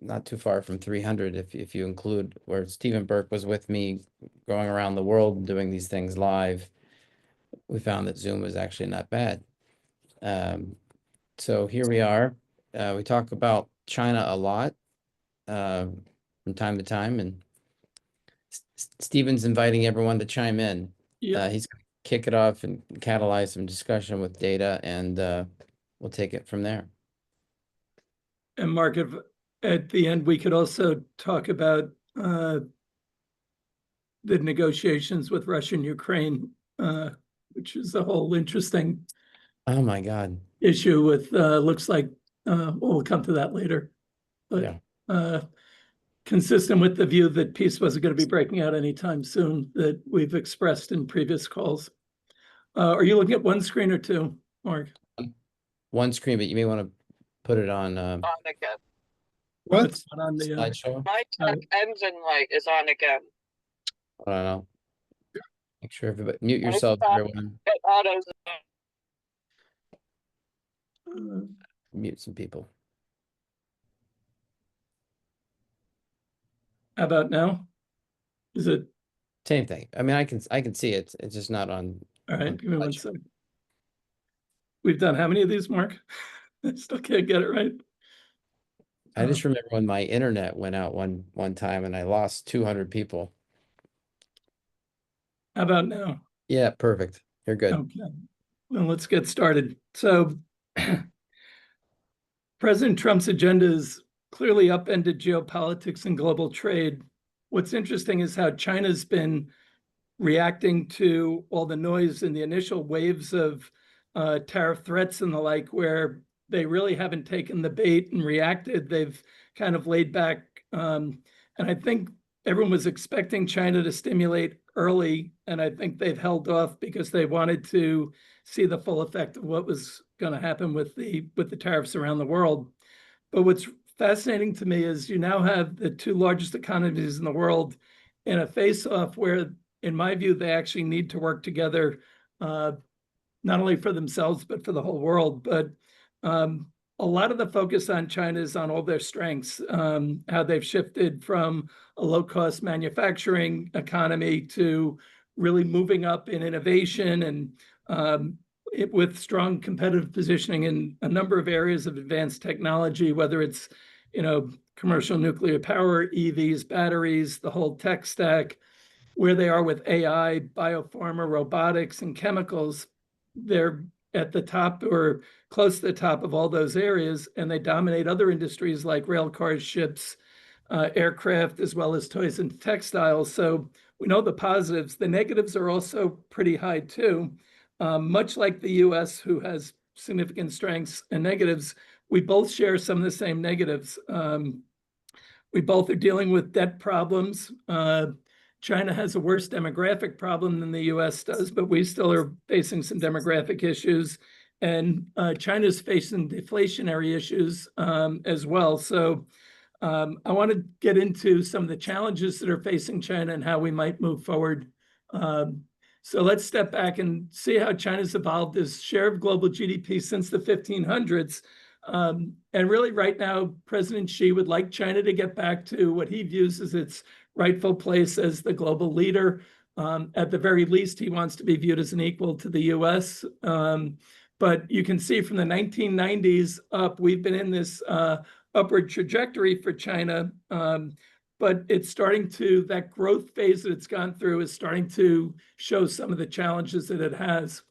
Speaker 1: not too far from 300 if you include where Stephen Burke was with me going around the world and doing these things live. We found that Zoom was actually not bad. So here we are. We talk about China a lot from time to time, and Stephen's inviting everyone to chime in.
Speaker 8: Yeah.
Speaker 1: He's going to kick it off and catalyze some discussion with data, and we'll take it from there.
Speaker 8: And Mark, if at the end, we could also talk about the negotiations with Russia and Ukraine, which is a whole interesting
Speaker 1: Oh my God.
Speaker 8: issue with, looks like, we'll come to that later. But consistent with the view that peace wasn't going to be breaking out anytime soon that we've expressed in previous calls. Are you looking at one screen or two, Mark?
Speaker 1: One screen, but you may want to put it on
Speaker 17: On again.
Speaker 8: What? It's not on the
Speaker 1: slideshow.
Speaker 17: My tech engine light is on again.
Speaker 1: I don't know. Make sure everybody mute yourself, everyone.
Speaker 17: It autos.
Speaker 1: Mute some people.
Speaker 8: How about now? Is it?
Speaker 1: Same thing. I mean, I can see it. It's just not on.
Speaker 8: All right, give me one second. We've done how many of these, Mark? I still can't get it right.
Speaker 1: I just remember when my internet went out one time and I lost 200 people.
Speaker 8: How about now?
Speaker 1: Yeah, perfect. You're good.
Speaker 8: Okay. Well, let's get started. So President Trump's agenda is clearly upended geopolitics and global trade. What's interesting is how China's been reacting to all the noise in the initial waves of tariff threats and the like, where they really haven't taken the bait and reacted. They've kind of laid back. And I think everyone was expecting China to stimulate early, and I think they've held off because they wanted to see the full effect of what was going to happen with the tariffs around the world. But what's fascinating to me is you now have the two largest economies in the world in a face-off where, in my view, they actually need to work together, not only for themselves, but for the whole world. But a lot of the focus on China is on all their strengths, how they've shifted from a low-cost manufacturing economy to really moving up in innovation and with strong competitive positioning in a number of areas of advanced technology, whether it's, commercial nuclear power, EVs, batteries, the whole tech stack, where they are with AI, biopharma, robotics, and chemicals. They're at the top or close to the top of all those areas, and they dominate other industries like rail cars, ships, aircraft, as well as toys and textiles. So we know the positives. The negatives are also pretty high too. Much like the US, who has significant strengths and negatives, we both share some of the same negatives. We both are dealing with debt problems. China has a worse demographic problem than the US does, but we still are facing some demographic issues. And China's facing deflationary issues as well. So I want to get into some of the challenges that are facing China and how we might move forward. So let's step back and see how China's evolved as share of global GDP since the 1500s. And really right now, President Xi would like China to get back to what he views as its rightful place as the global leader. At the very least, he wants to be viewed as an equal to the US. But you can see from the 1990s up, we've been in this upward trajectory for China. But it's starting to, that growth phase that it's gone through is starting to show some of the challenges that it has.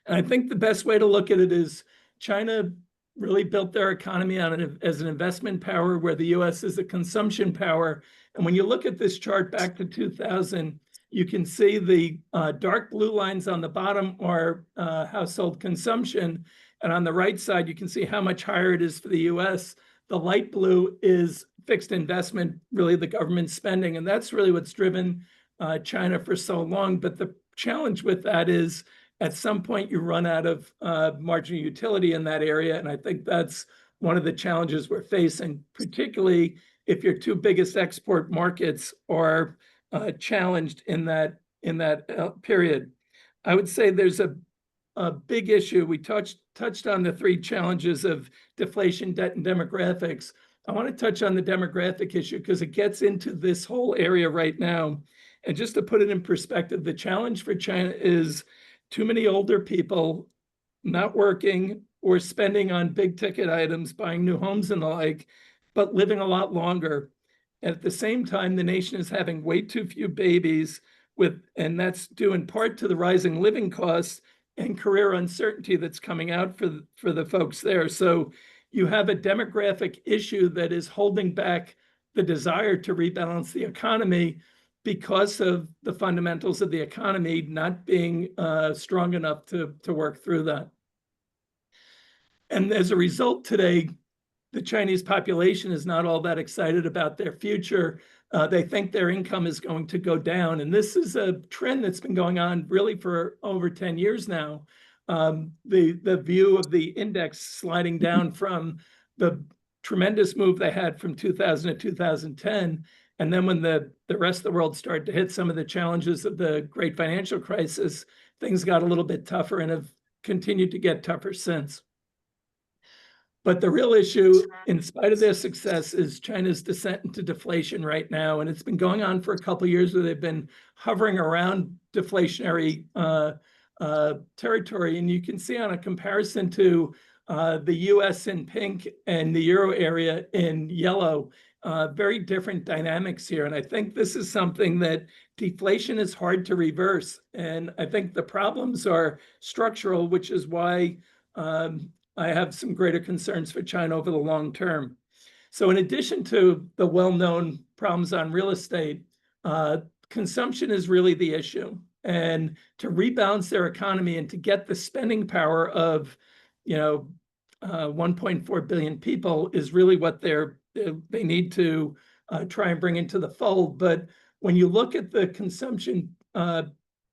Speaker 8: And I think the best way to look at it is China really built their economy on as an investment power, where the US is a consumption power. And when you look at this chart back to 2000, you can see the dark blue lines on the bottom are household consumption. And on the right side, you can see how much higher it is for the US. The light blue is fixed investment, really the government spending. And that's really what's driven China for so long. But the challenge with that is at some point you run out of marginal utility in that area. And I think that's one of the challenges we're facing, particularly if your two biggest export markets are challenged in that period. I would say there's a big issue. We touched on the three challenges of deflation, debt, and demographics. I want to touch on the demographic issue because it gets into this whole area right now. And just to put it in perspective, the challenge for China is too many older people not working or spending on big ticket items, buying new homes and the like, but living a lot longer. At the same time, the nation is having way too few babies, and that's due in part to the rising living costs and career uncertainty that's coming out for the folks there. So you have a demographic issue that is holding back the desire to rebalance the economy because of the fundamentals of the economy not being strong enough to work through that. And as a result today, the Chinese population is not all that excited about their future. They think their income is going to go down. And this is a trend that's been going on really for over 10 years now. The view of the index sliding down from the tremendous move they had from 2000 to 2010. And then when the rest of the world started to hit some of the challenges of the great financial crisis, things got a little bit tougher and have continued to get tougher since. But the real issue, in spite of their success, is China's descent into deflation right now. And it's been going on for a couple of years where they've been hovering around deflationary territory. And you can see on a comparison to the US in pink and the Euro area in yellow, very different dynamics here. And I think this is something that deflation is hard to reverse. And I think the problems are structural, which is why I have some greater concerns for China over the long term. So in addition to the well-known problems on real estate, consumption is really the issue. And to rebalance their economy and to get the spending power of, 1.4 billion people is really what they need to try and bring into the fold. But when you look at the consumption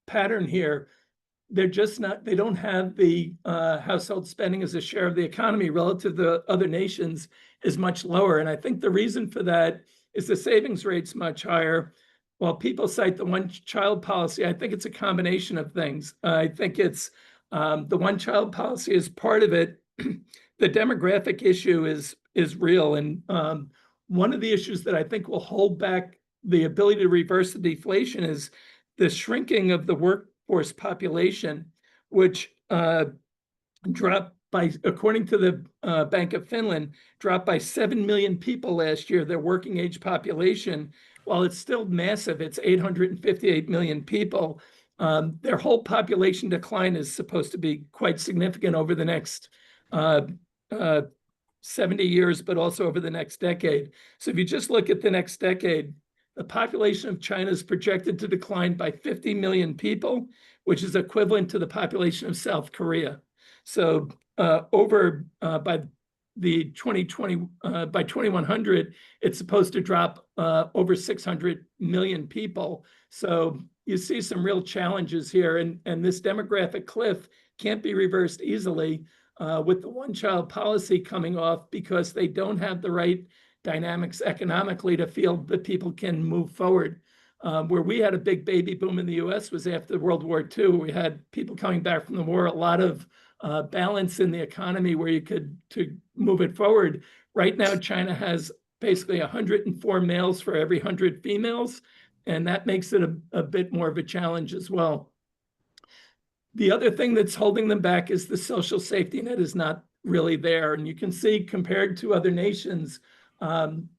Speaker 8: pattern here, they're just not, they don't have the household spending as a share of the economy relative to other nations is much lower. And I think the reason for that is the savings rate's much higher. While people cite the one-child policy, I think it's a combination of things. I think it's the one-child policy is part of it. The demographic issue is real. And one of the issues that I think will hold back the ability to reverse the deflation is the shrinking of the workforce population, which dropped by, according to the Bank of Finland, dropped by 7 million people last year, their working age population. While it's still massive, it's 858 million people. Their whole population decline is supposed to be quite significant over the next 70 years, but also over the next decade. So if you just look at the next decade, the population of China is projected to decline by 50 million people, which is equivalent to the population of South Korea. So by the 2020, by 2100, it's supposed to drop over 600 million people. So you see some real challenges here, and this demographic cliff can't be reversed easily with the one-child policy coming off because they don't have the right dynamics economically to feel that people can move forward. Where we had a big baby boom in the US was after World War II. We had people coming back from the war, a lot of balance in the economy where you could to move it forward. Right now, China has basically 104 males for every 100 females, and that makes it a bit more of a challenge as well. The other thing that's holding them back is the social safety net is not really there. And you can see compared to other nations,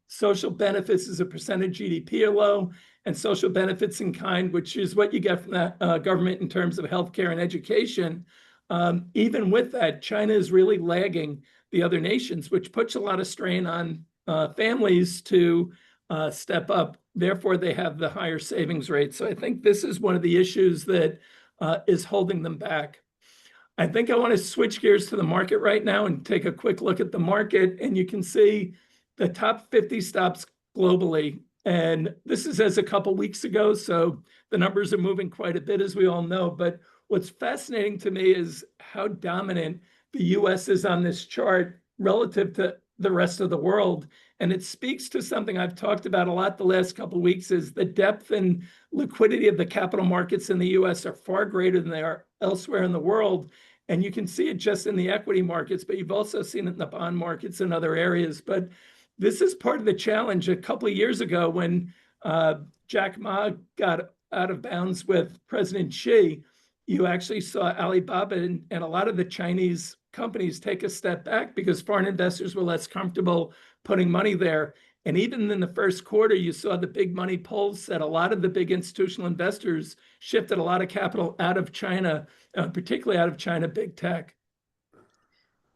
Speaker 8: social benefits as a percentage of GDP are low, and social benefits in kind, which is what you get from that government in terms of healthcare and education. Even with that, China is really lagging the other nations, which puts a lot of strain on families to step up. Therefore, they have the higher savings rate. So I think this is one of the issues that is holding them back. I think I want to switch gears to the market right now and take a quick look at the market. And you can see the top 50 stocks globally. And this is as a couple weeks ago. So the numbers are moving quite a bit, as we all know. But what's fascinating to me is how dominant the US is on this chart relative to the rest of the world. And it speaks to something I've talked about a lot the last couple of weeks, is the depth and liquidity of the capital markets in the US are far greater than they are elsewhere in the world. And you can see it just in the equity markets, but you've also seen it in the bond markets and other areas. But this is part of the challenge. A couple of years ago, when Jack Ma got out of bounds with President Xi, you actually saw Alibaba and a lot of the Chinese companies take a step back because foreign investors were less comfortable putting money there. And even in the first quarter, you saw the big money polls said a lot of the big institutional investors shifted a lot of capital out of China, particularly out of China big tech.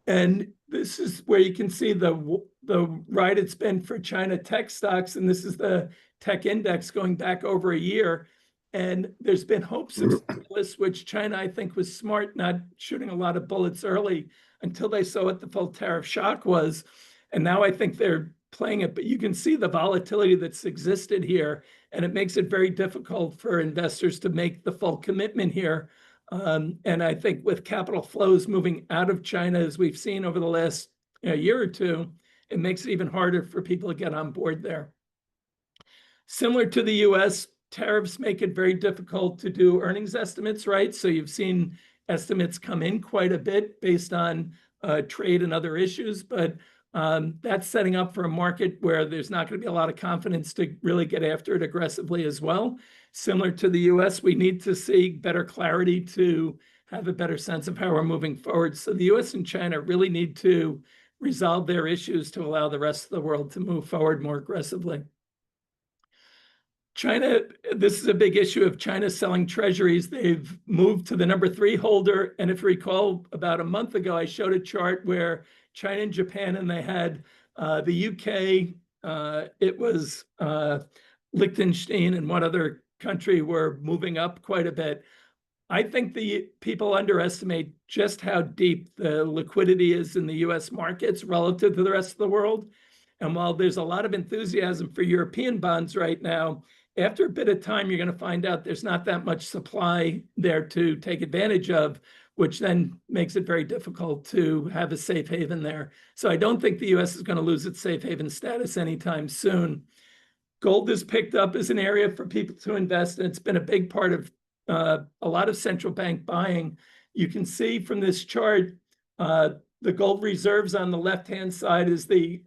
Speaker 8: And this is where you can see the ride it's been for China tech stocks. And this is the tech index going back over a year. And there's been hopes of stimulus, which China, I think, was smart, not shooting a lot of bullets early until they saw what the full tariff shock was. And now I think they're playing it. But you can see the volatility that's existed here. And it makes it very difficult for investors to make the full commitment here. And I think with capital flows moving out of China, as we've seen over the last year or two, it makes it even harder for people to get on board there. Similar to the US, tariffs make it very difficult to do earnings estimates, right? So you've seen estimates come in quite a bit based on trade and other issues, but that's setting up for a market where there's not going to be a lot of confidence to really get after it aggressively as well. Similar to the US, we need to see better clarity to have a better sense of how we're moving forward. So the US and China really need to resolve their issues to allow the rest of the world to move forward more aggressively. China, this is a big issue of China selling treasuries. They've moved to the #3 holder. And if you recall, about a month ago, I showed a chart where China and Japan, and they had the UK, it was Liechtenstein and one other country were moving up quite a bit. I think the people underestimate just how deep the liquidity is in the US markets relative to the rest of the world. And while there's a lot of enthusiasm for European bonds right now, after a bit of time, you're going to find out there's not that much supply there to take advantage of, which then makes it very difficult to have a safe haven there. So I don't think the US is going to lose its safe haven status anytime soon. Gold is picked up as an area for people to invest, and it's been a big part of a lot of central bank buying. You can see from this chart, the gold reserves on the left-hand side is the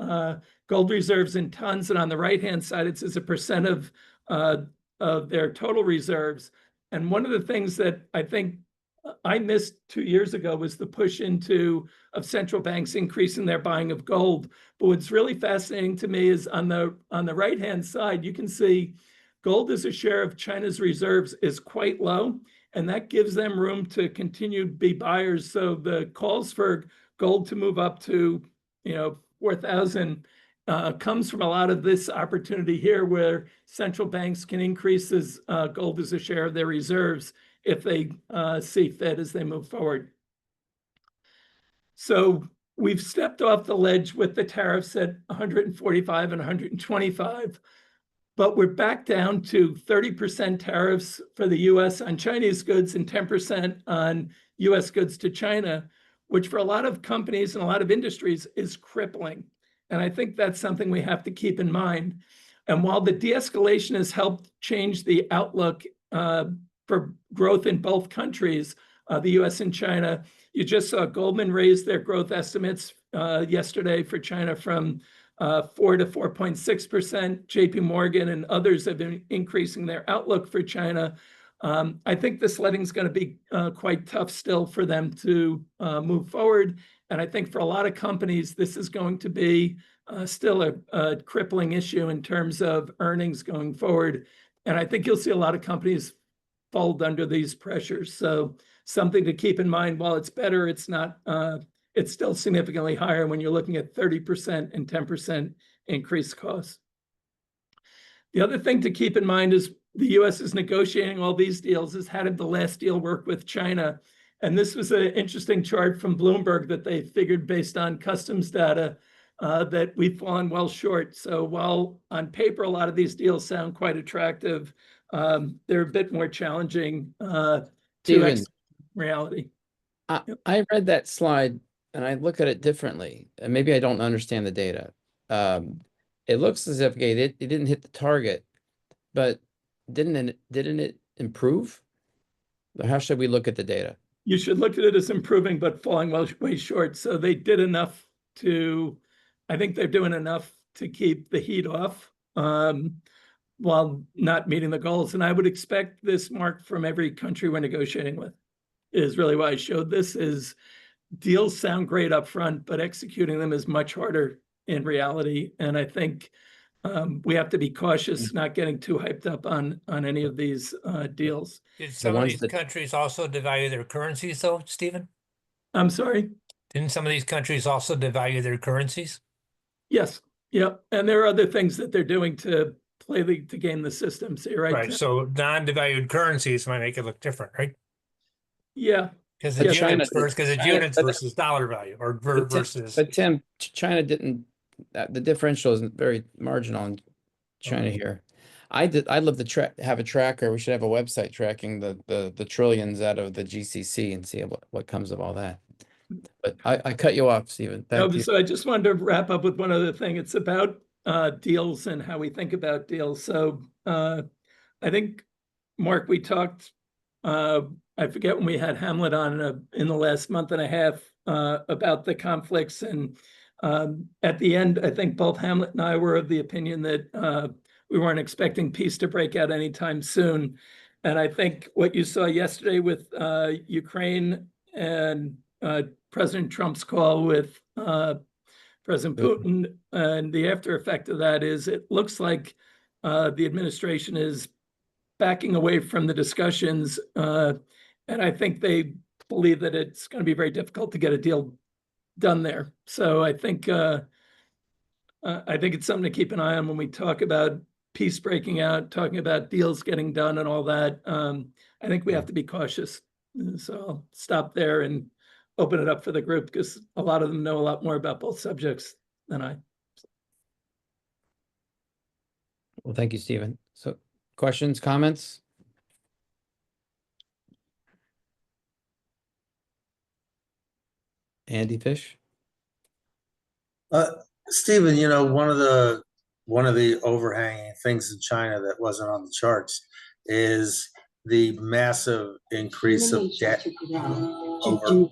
Speaker 8: gold reserves in tons, and on the right-hand side, it's as a percent of their total reserves. And one of the things that I think I missed 2 years ago was the push of central banks increasing their buying of gold. But what's really fascinating to me is on the right-hand side, you can see gold as a share of China's reserves is quite low, and that gives them room to continue to be buyers. So the calls for gold to move up to 4,000 comes from a lot of this opportunity here, where central banks can increase gold as a share of their reserves if they see fit as they move forward. So we've stepped off the ledge with the tariffs at 145 and 125, but we're back down to 30% tariffs for the US on Chinese goods and 10% on US goods to China, which for a lot of companies and a lot of industries is crippling. And I think that's something we have to keep in mind. And while the de-escalation has helped change the outlook for growth in both countries, the US and China, you just saw Goldman raise their growth estimates yesterday for China from 4 to 4.6%. JP Morgan and others have been increasing their outlook for China. I think the sledding is going to be quite tough still for them to move forward. And I think for a lot of companies, this is going to be still a crippling issue in terms of earnings going forward. And I think you'll see a lot of companies fold under these pressures. So something to keep in mind, while it's better, it's not, it's still significantly higher when you're looking at 30% and 10% increased costs. The other thing to keep in mind is the US is negotiating all these deals. Is how did the last deal work with China? And this was an interesting chart from Bloomberg that they figured based on customs data that we've fallen well short. So while on paper, a lot of these deals sound quite attractive, they're a bit more challenging to reality.
Speaker 1: I read that slide and I look at it differently. And maybe I don't understand the data. It looks as if it didn't hit the target, but didn't it improve? Or how should we look at the data?
Speaker 8: You should look at it as improving, but falling way short. So they did enough to, I think they're doing enough to keep the heat off while not meeting the goals. And I would expect this, Mark, from every country we're negotiating with. Is really why I showed this. Is deals sound great up front, but executing them is much harder in reality. And I think we have to be cautious, not getting too hyped up on any of these deals.
Speaker 18: Did some of these countries also devalue their currencies, though, Stephen?
Speaker 8: I'm sorry?
Speaker 18: Didn't some of these countries also devalue their currencies?
Speaker 8: Yes. Yeah. And there are other things that they're doing to to game the system. So you're right.
Speaker 18: Right. So non-devalued currencies might make it look different, right?
Speaker 8: Yeah.
Speaker 18: Because the units versus dollar value or versus.
Speaker 1: But Tim, China didn't. The differential is very marginal in China here. I'd love to have a tracker. We should have a website tracking the trillions out of the GCC and see what comes of all that. But I cut you off, Stephen. Thank you.
Speaker 8: So I just wanted to wrap up with one other thing. It's about deals and how we think about deals. So I think, Mark, we talked, I forget when we had Hamlet on in the last month and a half about the conflicts. And at the end, I think both Hamlet and I were of the opinion that we weren't expecting peace to break out anytime soon. And I think what you saw yesterday with Ukraine and President Trump's call with President Putin, and the after effect of that is it looks like the administration is backing away from the discussions. And I think they believe that it's going to be very difficult to get a deal done there. So I think it's something to keep an eye on when we talk about peace breaking out, talking about deals getting done and all that. I think we have to be cautious. So I'll stop there and open it up for the group because a lot of them know a lot more about both subjects than I.
Speaker 1: Well, thank you, Stephen. So questions, comments? Andy Fish?
Speaker 19: Stephen, you know, one of the overhanging things in China that wasn't on the charts is the massive increase of debt. One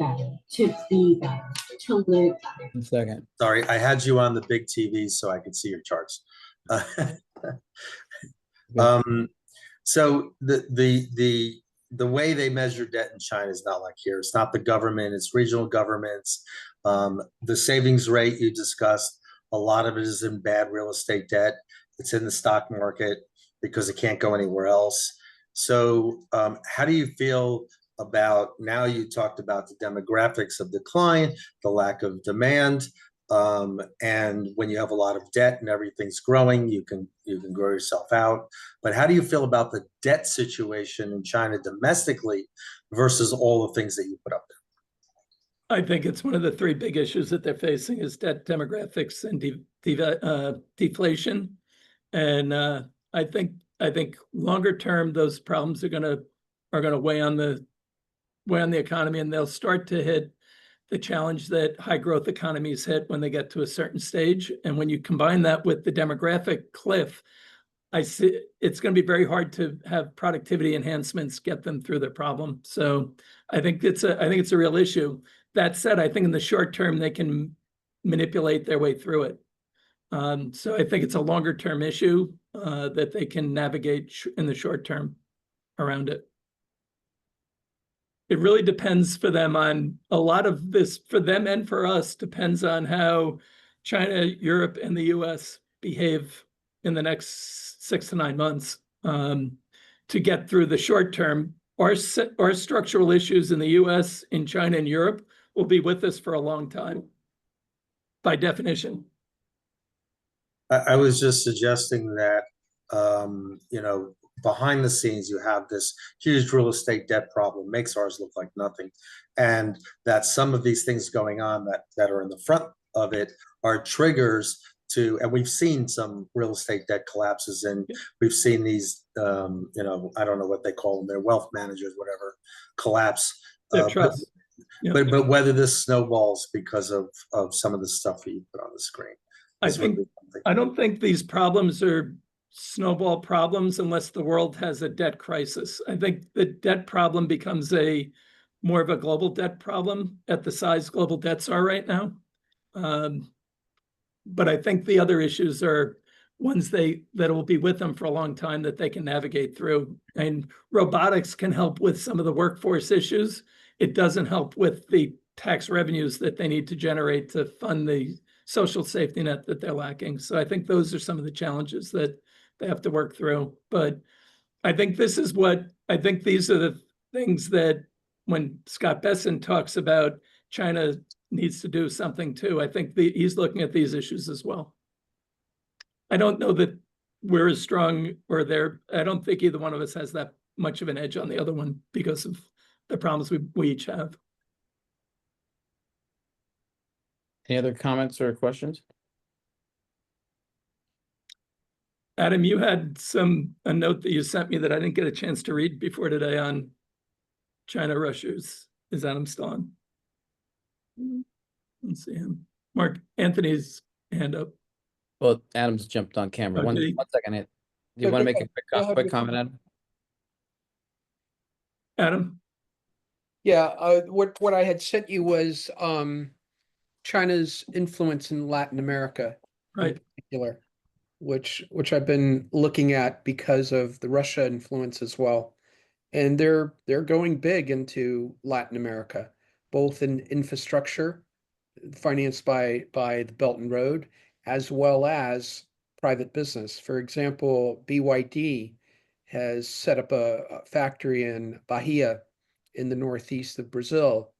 Speaker 1: second.
Speaker 19: Sorry, I had you on the big TV so I could see your charts. So the way they measure debt in China is not like here. It's not the government, it's regional governments. The savings rate you discussed, a lot of it is in bad real estate debt. It's in the stock market because it can't go anywhere else. So how do you feel about, now you talked about the demographics of decline, the lack of demand, and when you have a lot of debt and everything's growing, you can grow yourself out. But how do you feel about the debt situation in China domestically versus all the things that you put up there?
Speaker 8: I think it's one of the three big issues that they're facing is debt, demographics, and deflation. And I think longer term, those problems are gonna weigh on the economy, and they'll start to hit the challenge that high growth economies hit when they get to a certain stage. And when you combine that with the demographic cliff, I see it's going to be very hard to have productivity enhancements get them through their problem. So I think it's a real issue. That said, I think in the short term they can manipulate their way through it. So I think it's a longer term issue that they can navigate in the short term around it. It really depends for them on a lot of this, for them and for us, depends on how China, Europe, and the US behave in the next 6 to 9 months to get through the short term. Our structural issues in the US, in China, and Europe will be with us for a long time, by definition.
Speaker 19: I was just suggesting that, behind the scenes, you have this huge real estate debt problem, makes ours look like nothing. And that some of these things going on that are in the front of it are triggers to, and we've seen some real estate debt collapses, and we've seen these, I don't know what they call them, they're wealth managers, whatever, collapse. But whether this snowballs because of some of the stuff you put on the screen.
Speaker 8: I don't think these problems are snowball problems unless the world has a debt crisis. I think the debt problem becomes more of a global debt problem at the size global debts are right now. But I think the other issues are ones that will be with them for a long time that they can navigate through. And robotics can help with some of the workforce issues. It doesn't help with the tax revenues that they need to generate to fund the social safety net that they're lacking. So I think those are some of the challenges that they have to work through. But I think these are the things that when Scott Besson talks about China needs to do something too, I think he's looking at these issues as well. I don't know that we're as strong I don't think either one of us has that much of an edge on the other one because of the problems we each have.
Speaker 1: Any other comments or questions?
Speaker 8: Adam, you had a note that you sent me that I didn't get a chance to read before today on China, Russia. Is Adam still on? Let's see him. Mark, Anthony's hand up.
Speaker 1: Well, Adam's jumped on camera. One second. Do you want to make a quick comment, Adam?
Speaker 8: Adam?
Speaker 20: Yeah, what I had sent you was China's influence in Latin America,
Speaker 8: right,
Speaker 20: in particular, which I've been looking at because of the Russia influence as well. And they're going big into Latin America, both in infrastructure, financed by the Belt and Road, as well as private business. For example, BYD has set up a factory in Bahia in the northeast of Brazil.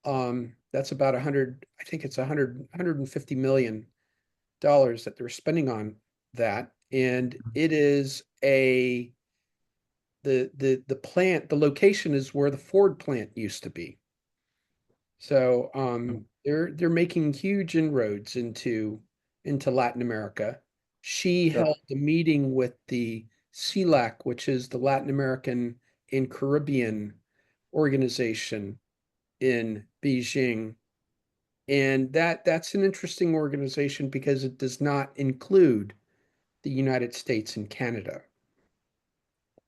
Speaker 20: That's about $150 million that they're spending on that. And it is the plant, the location is where the Ford plant used to be. So they're making huge inroads into Latin America. She held a meeting with the CELAC, which is the Latin American and Caribbean organization in Beijing. And that's an interesting organization because it does not include the United States and Canada.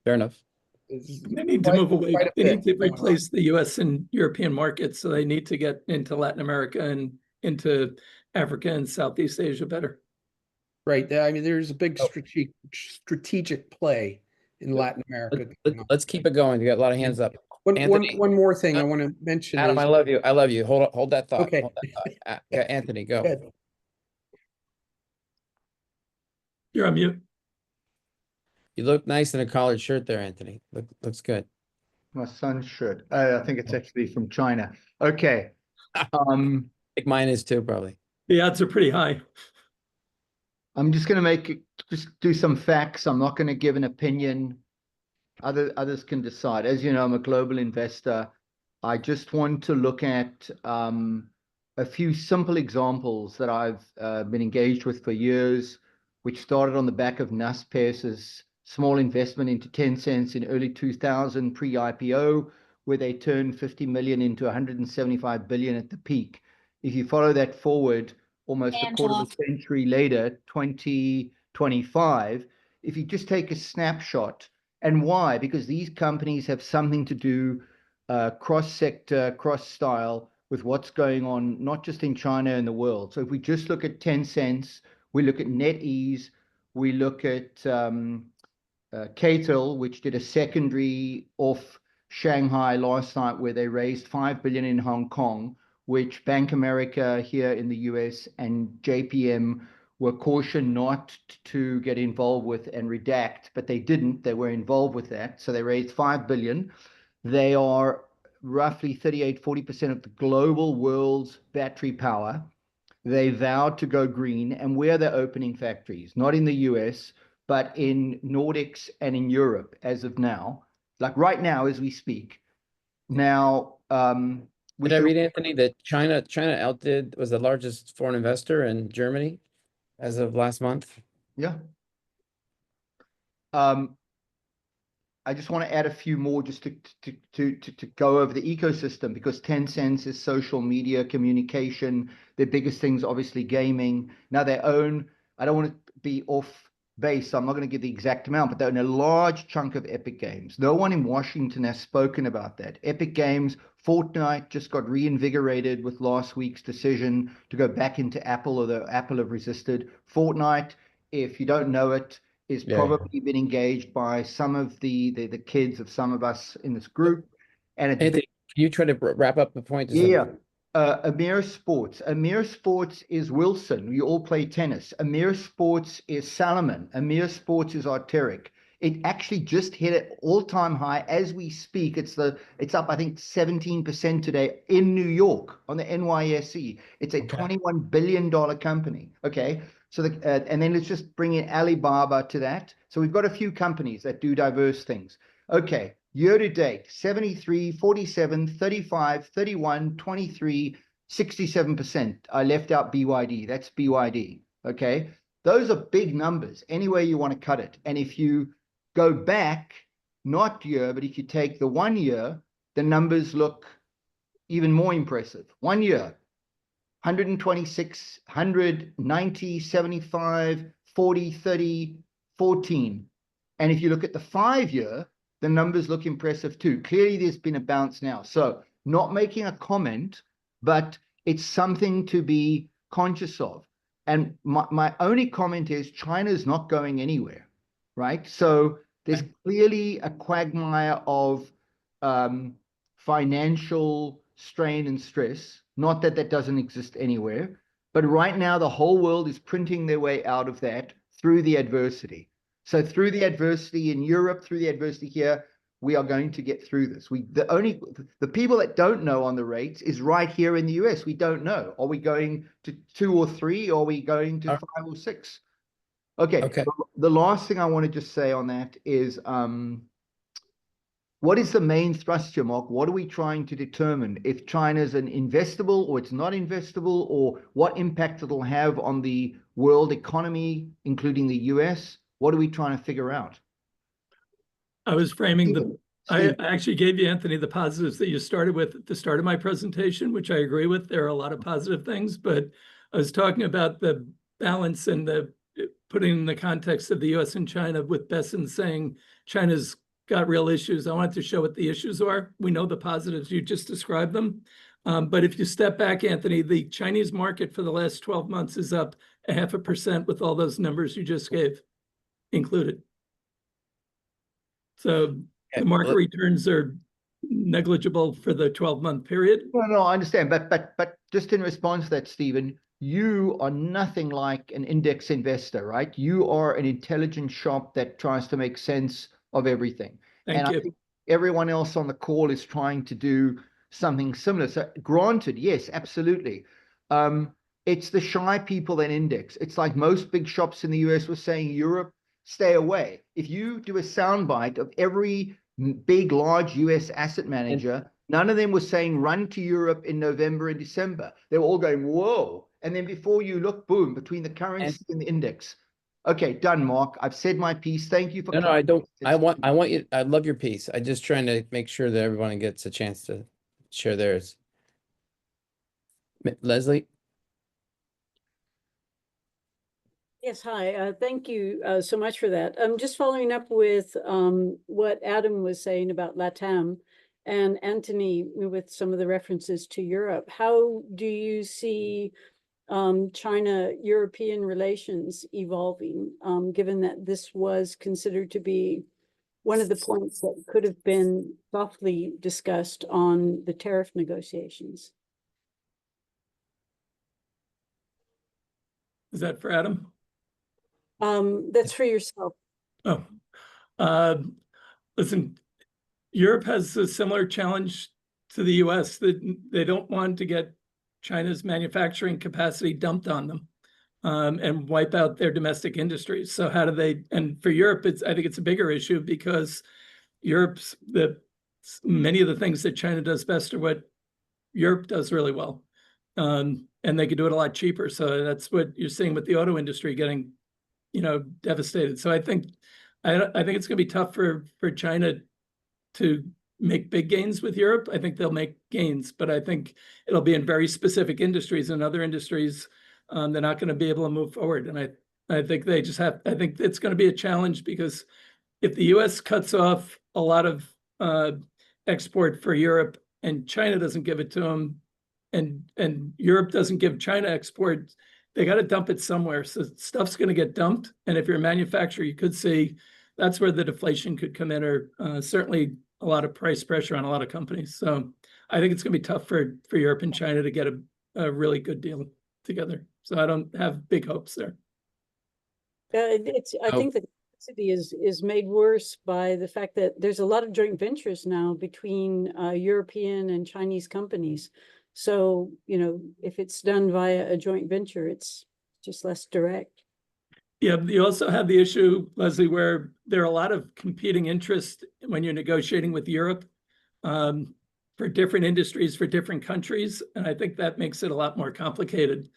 Speaker 1: Fair enough.
Speaker 8: They need to move away. They need to replace the US and European markets. So they need to get into Latin America and into Africa and Southeast Asia better.
Speaker 20: Right. I mean, there's a big strategic play in Latin America.
Speaker 1: Let's keep it going. You got a lot of hands up.
Speaker 20: One more thing I want to mention.
Speaker 1: Adam, I love you. I love you. Hold that thought.
Speaker 20: Okay.
Speaker 1: Hold that thought. Anthony, go.
Speaker 20: Good.
Speaker 8: You're on mute.
Speaker 1: You look nice in a collared shirt there, Anthony. Looks good.
Speaker 21: My son's shirt. I think it's actually from China. Okay.
Speaker 1: I think mine is too, probably.
Speaker 8: The odds are pretty high.
Speaker 21: I'm just going to just do some facts. I'm not going to give an opinion. Others can decide. As you know, I'm a global investor. I just want to look at a few simple examples that I've been engaged with for years, which started on the back of Naspers's small investment into Tencent in early 2000, pre-IPO, where they turned 50 million into 175 billion at the peak. If you follow that forward almost a quarter of a century later, 2025, if you just take a snapshot, and why? Because these companies have something to do cross-sector, cross-style with what's going on, not just in China and the world. So if we just look at Tencent, we look at NetEase, we look at Catel, which did a secondary off Shanghai last night where they raised 5 billion in Hong Kong, which Bank America here in the US and JPM were cautioned not to get involved with and redact, but they didn't. They were involved with that. So they raised 5 billion. They are roughly 40% of the global world's battery power. They vowed to go green, and where they're opening factories, not in the US, but in Nordics and in Europe as of now, like right now as we speak. Now,
Speaker 1: did I read, Anthony, that China was the largest foreign investor in Germany as of last month?
Speaker 21: Yeah. I just want to add a few more just to go over the ecosystem, because Tencent is social media communication. Their biggest things, obviously, gaming. Now they own, I don't want to be off base, so I'm not going to give the exact amount, but they own a large chunk of Epic Games. No one in Washington has spoken about that. Epic Games, Fortnite just got reinvigorated with last week's decision to go back into Apple, although Apple have resisted. Fortnite, if you don't know it, is probably been engaged by some of the kids of some of us in this group. And it's
Speaker 1: Anthony, can you try to wrap up the point?
Speaker 21: Amir Sports. Amir Sports is Wilson. We all play tennis. Amir Sports is Salomon. Amir Sports is Arc'teryx. It actually just hit an all-time high as we speak. It's up, I think, 17% today in New York on the NYSE. It's a $21 billion company. Okay. So and then let's just bring in Alibaba to that. So we've got a few companies that do diverse things. Okay. Year to date, 73, 47, 35, 31, 23, 67%. I left out BYD. That's BYD. Okay. Those are big numbers any way you want to cut it. And if you go back, not year, but if you take the 1 year, the numbers look even more impressive. 1 year, 126, 100, 90, 75, 40, 30, 14. And if you look at the 5 year, the numbers look impressive too. Clearly, there's been a bounce now. So not making a comment, but it's something to be conscious of. And my only comment is China's not going anywhere, right? So there's clearly a quagmire of financial strain and stress. Not that that doesn't exist anywhere, but right now the whole world is printing their way out of that through the adversity. So through the adversity in Europe, through the adversity here, we are going to get through this. The people that don't know on the rates is right here in the US. We don't know. Are we going to 2 or 3? Or are we going to 5 or 6? Okay. The last thing I want to just say on that is, what is the main thrust here, Mark? What are we trying to determine? If China's an investable or it's not investable, or what impact it'll have on the world economy, including the US? What are we trying to figure out?
Speaker 8: I was framing I actually gave you, Anthony, the positives that you started with at the start of my presentation, which I agree with. There are a lot of positive things, but I was talking about the balance and the putting in the context of the US and China, with Besson saying China's got real issues. I wanted to show what the issues are. We know the positives, you just described them. But if you step back, Anthony, the Chinese market for the last 12 months is up 0.5% with all those numbers you just gave included. So the market returns are negligible for the 12-month period.
Speaker 21: No, I understand. But just in response to that, Stephen, you are nothing like an index investor, right? You are an intelligent shop that tries to make sense of everything.
Speaker 8: Thank you.
Speaker 21: I think everyone else on the call is trying to do something similar. So granted, yes, absolutely. It's the shy people that index. It's like most big shops in the US were saying, Europe, stay away. If you do a soundbite of every big, large US asset manager, none of them was saying run to Europe in November and December. They were all going, whoa. And then before you look, boom, between the currency and the index. Okay, done, Mark. I've said my piece. Thank you for
Speaker 1: No, I don't. I want you. I love your piece. I'm just trying to make sure that everyone gets a chance to share theirs. Leslie.
Speaker 2: Yes, hi. Thank you so much for that. Just following up with what Adam was saying about LATAM and Anthony with some of the references to Europe. How do you see China-European relations evolving, given that this was considered to be one of the points that could have been softly discussed on the tariff negotiations?
Speaker 8: Is that for Adam?
Speaker 2: That's for yourself.
Speaker 8: Oh, listen, Europe has a similar challenge to the US that they don't want to get China's manufacturing capacity dumped on them and wipe out their domestic industries. So how do they, and for Europe, I think it's a bigger issue because many of the things that China does best are what Europe does really well. And they could do it a lot cheaper. So that's what you're seeing with the auto industry getting, devastated. So I think it's going to be tough for China to make big gains with Europe. I think they'll make gains, but I think it'll be in very specific industries, and other industries they're not going to be able to move forward. And I think I think it's going to be a challenge, because if the US cuts off a lot of export for Europe and China doesn't give it to them, and Europe doesn't give China export, they got to dump it somewhere. So stuff's going to get dumped. And if you're a manufacturer, you could see that's where the deflation could come in, or certainly a lot of price pressure on a lot of companies. So I think it's going to be tough for Europe and China to get a really good deal together. So I don't have big hopes there.
Speaker 2: I think the complexity is made worse by the fact that there's a lot of joint ventures now between European and Chinese companies. So, if it's done via a joint venture, it's just less direct.
Speaker 8: Yeah, you also have the issue, Leslie, where there are a lot of competing interests when you're negotiating with Europe for different industries, for different countries. And I think that makes it a lot more complicated.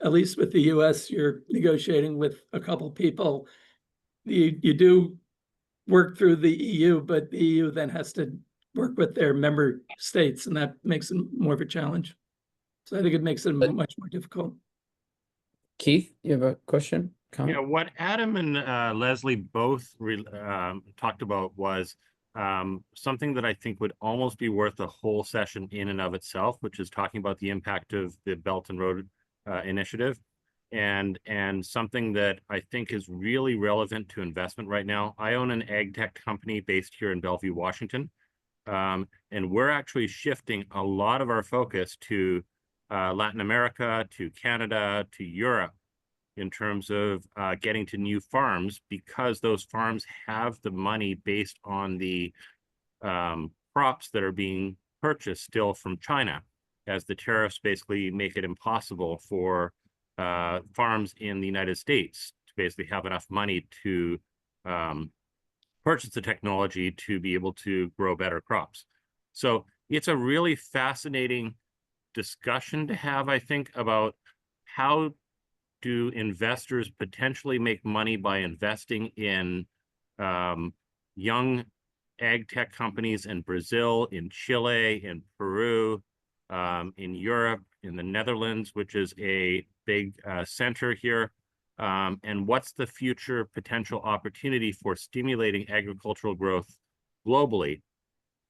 Speaker 8: At least with the US, you're negotiating with a couple people. You do work through the EU, but the EU then has to work with their member states, and that makes it more of a challenge. So I think it makes it much more difficult.
Speaker 1: Keith, you have a question? Comment?
Speaker 5: Yeah, what Adam and Leslie both talked about was something that I think would almost be worth a whole session in and of itself, which is talking about the impact of the Belt and Road Initiative, and something that I think is really relevant to investment right now. I own an ag tech company based here in Bellevue, Washington, and we're actually shifting a lot of our focus to Latin America, to Canada, to Europe, in terms of getting to new farms, because those farms have the money based on the crops that are being purchased still from China, as the tariffs basically make it impossible for farms in the United States to basically have enough money to purchase the technology to be able to grow better crops. So it's a really fascinating discussion to have, I think, about how do investors potentially make money by investing in young ag tech companies in Brazil, in Chile, in Peru, in Europe, in the Netherlands, which is a big center here, and what's the future potential opportunity for stimulating agricultural growth globally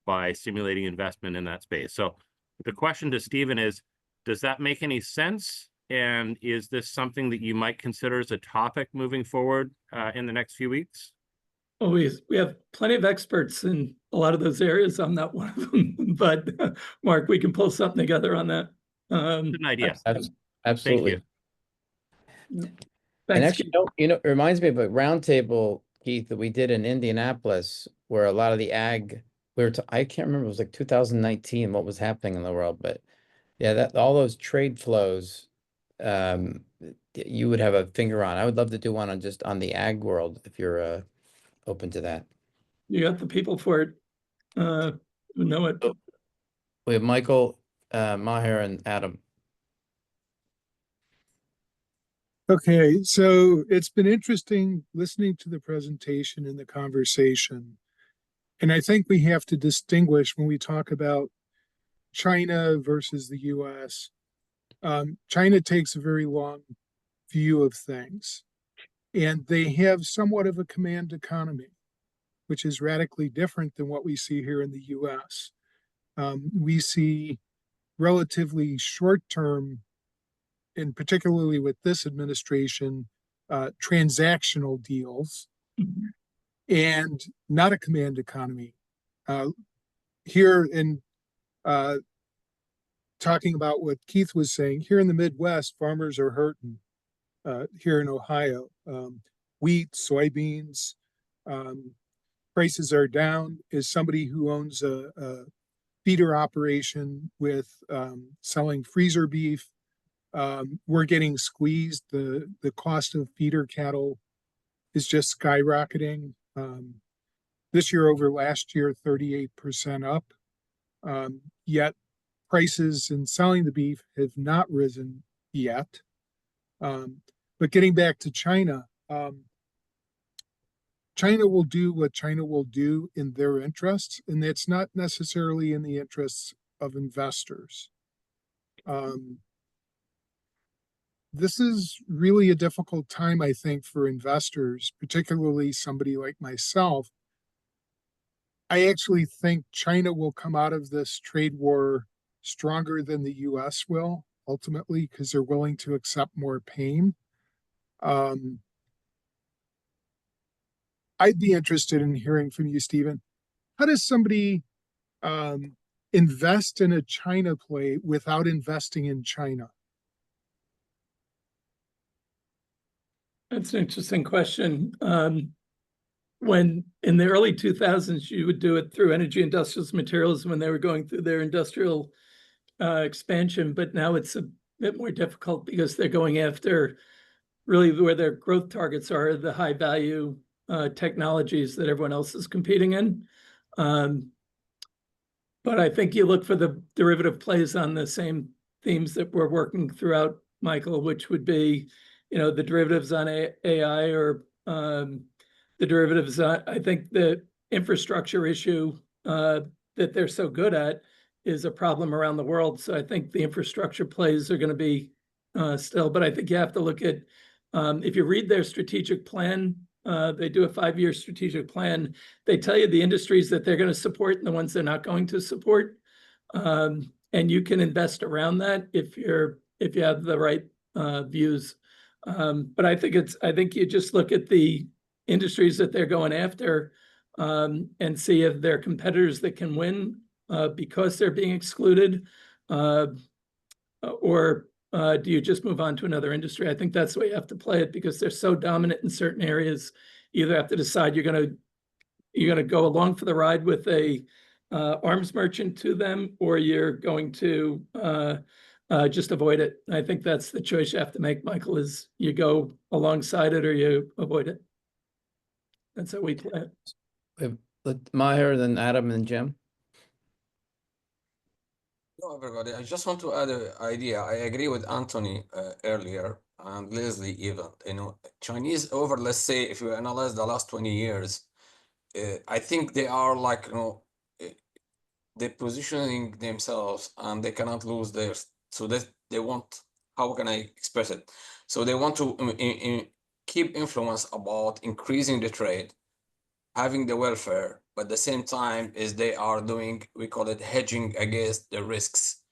Speaker 5: by stimulating investment in that space. So the question to Stephen is, does that make any sense? And is this something that you might consider as a topic moving forward in the next few weeks?
Speaker 8: Well, we have plenty of experts in a lot of those areas. I'm not one of them, but Mark, we can pull something together on that.
Speaker 5: Good idea.
Speaker 1: Absolutely.
Speaker 8: Thank you.
Speaker 1: And actually, it reminds me of a roundtable, Keith, that we did in Indianapolis, where a lot of the ag, I can't remember, it was like 2019, what was happening in the world, but yeah, all those trade flows, you would have a finger on. I would love to do one on the ag world, if you're open to that.
Speaker 8: You got the people for it, who know it.
Speaker 1: We have Michael, Maher, and Adam.
Speaker 4: Okay, so it's been interesting listening to the presentation and the conversation. And I think we have to distinguish when we talk about China versus the US. China takes a very long view of things, and they have somewhat of a command economy, which is radically different than what we see here in the US. We see relatively short-term, and particularly with this administration, transactional deals and not a command economy. Here in talking about what Keith was saying, here in the Midwest, farmers are hurting. Here in Ohio, wheat, soybeans, prices are down. As somebody who owns a feeder operation with selling freezer beef, we're getting squeezed. The cost of feeder cattle is just skyrocketing. This year over last year, 38% up. Yet prices in selling the beef have not risen yet. But getting back to China, China will do what China will do in their interests, and it's not necessarily in the interests of investors. This is really a difficult time, I think, for investors, particularly somebody like myself. I actually think China will come out of this trade war stronger than the US will, ultimately, because they're willing to accept more pain. I'd be interested in hearing from you, Stephen. How does somebody invest in a China play without investing in China?
Speaker 8: That's an interesting question. When in the early 2000s, you would do it through Energy Industrials Materials when they were going through their industrial expansion, but now it's a bit more difficult because they're going after really where their growth targets are, the high value technologies that everyone else is competing in. But I think you look for the derivative plays on the same themes that we're working throughout, Michael, which would be, the derivatives on AI or the derivatives on, I think the infrastructure issue that they're so good at is a problem around the world. So I think the infrastructure plays are going to be still, but I think you have to look at, if you read their strategic plan, they do a 5-year strategic plan. They tell you the industries that they're going to support and the ones they're not going to support. And you can invest around that if you have the right views. But I think you just look at the industries that they're going after and see if they're competitors that can win because they're being excluded, or do you just move on to another industry? I think that's the way you have to play it because they're so dominant in certain areas. You either have to decide you're gonna go along for the ride with a arms merchant to them, or you're going to just avoid it. I think that's the choice you have to make, Michael, is you go alongside it or you avoid it. That's how we play it.
Speaker 1: Maher, then Adam, and Jim.
Speaker 22: Hello, everybody. I just want to add an idea. I agree with Anthony earlier and Leslie even. Chinese over, let's say, if you analyze the last 20 years, I think they are like, they're positioning themselves and they cannot lose theirs. So that they want, how can I express it? So they want to keep influence about increasing the trade, having the welfare, but at the same time is they are doing, we call it hedging against the risks.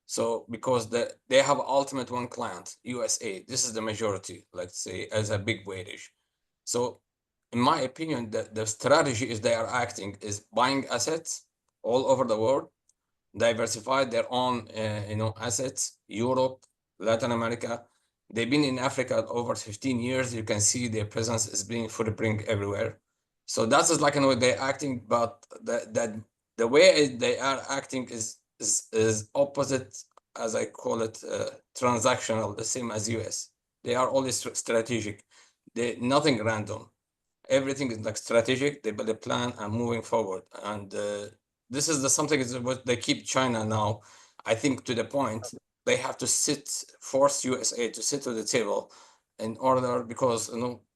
Speaker 22: So because they have ultimate one client, USA, this is the majority, let's say, as a big weightage. So in my opinion, the strategy is they are acting is buying assets all over the world, diversify their own assets, Europe, Latin America. They've been in Africa over 15 years. You can see their presence is being footprint everywhere. So that's just like they're acting, but the way they are acting is opposite, as I call it, transactional, the same as US. They are always strategic. Nothing random. Everything is like strategic. They build a plan and moving forward. And this is something is what they keep China now. I think to the point they have to force USA to sit to the table in order, because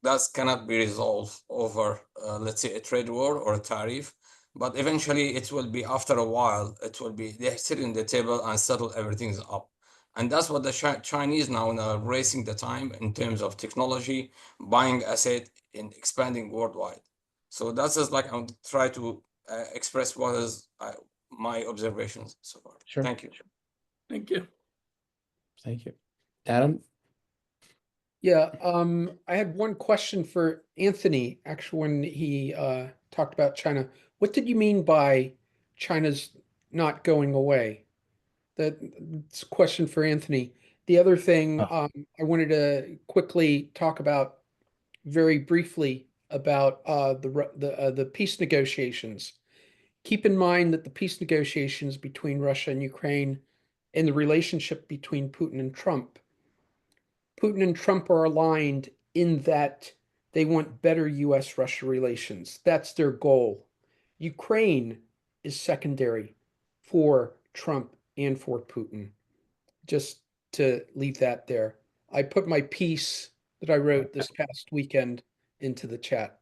Speaker 22: that cannot be resolved over let's say a trade war or a tariff, but eventually it will be, after a while, it will be they sit in the table and settle everything up. And that's what the Chinese now are racing the time in terms of technology, buying asset and expanding worldwide. So that's just like I'm trying to express what is my observations so far.
Speaker 1: Sure.
Speaker 22: Thank you.
Speaker 8: Thank you.
Speaker 1: Thank you. Adam?
Speaker 20: Yeah, I had one question for Anthony, actually, when he talked about China. What did you mean by China's not going away? That's a question for Anthony. The other thing I wanted to quickly talk about very briefly about the peace negotiations. Keep in mind that the peace negotiations between Russia and Ukraine and the relationship between Putin and Trump are aligned in that they want better US-Russia relations. That's their goal. Ukraine is secondary for Trump and for Putin. Just to leave that there. I put my piece that I wrote this past weekend into the chat.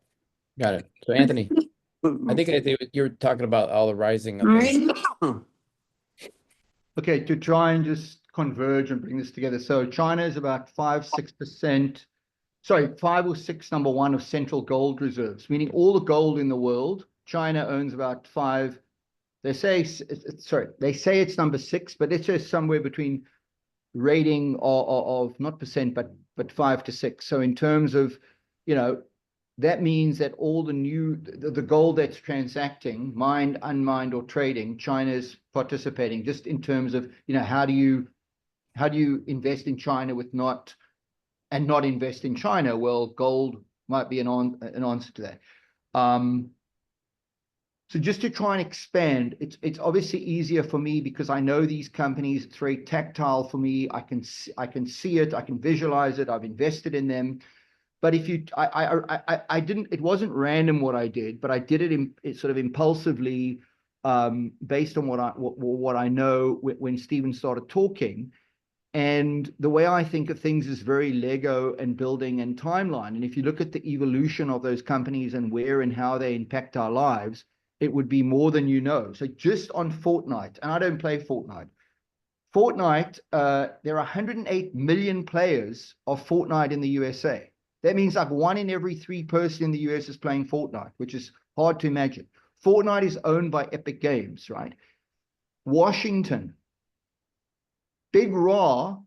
Speaker 1: Got it. So Anthony, I think you're talking about all the rising up in
Speaker 21: Okay, to try and just converge and bring this together. So China is about 5 or 6, number one, of central gold reserves, meaning all the gold in the world. China owns about 5. They say it's number 6, but it's just somewhere between rating of not percent, but 5 to 6. So in terms of, that means that all the gold that's transacting, mined, unmined, or trading, China's participating. Just in terms of, how do you invest in China not invest in China? Well, gold might be an answer to that. So just to try and expand, it's obviously easier for me because I know these companies. It's very tactile for me. I can see it. I can visualize it. I've invested in them. But if I didn't, it wasn't random what I did, but I did it sort of impulsively, based on what I know when Stephen started talking. And the way I think of things is very Lego and building and timeline. And if you look at the evolution of those companies and where and how they impact our lives, it would be more than you know. So just on Fortnite, and I don't play Fortnite. Fortnite, there are 108 million players of Fortnite in the USA. That means like 1 in every 3 person in the US is playing Fortnite, which is hard to imagine. Fortnite is owned by Epic Games, right? Washington, big raw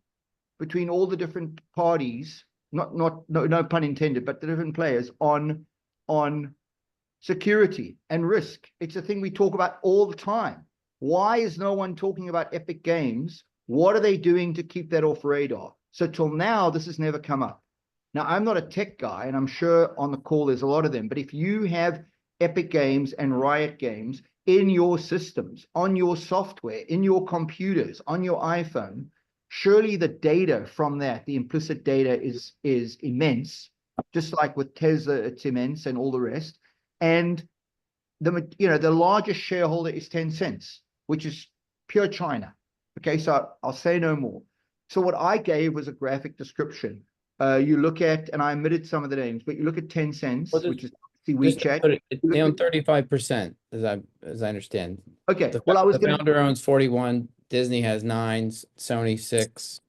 Speaker 21: between all the different parties, no pun intended, but the different players on security and risk. It's a thing we talk about all the time. Why is no one talking about Epic Games? What are they doing to keep that off radar? So till now, this has never come up. Now, I'm not a tech guy, and I'm sure on the call there's a lot of them, but if you have Epic Games and Riot Games in your systems, on your software, in your computers, on your iPhone, surely the data from that, the implicit data is immense, just like with Tesla, it's immense and all the rest. And the largest shareholder is Tencent, which is pure China. Okay, so I'll say no more. So what I gave was a graphic description. You look at, and I omitted some of the names, but you look at Tencent, which is WeChat.
Speaker 1: They own 35%, as I understand.
Speaker 21: Okay,
Speaker 1: The founder owns 41. Disney has 9. Sony 6.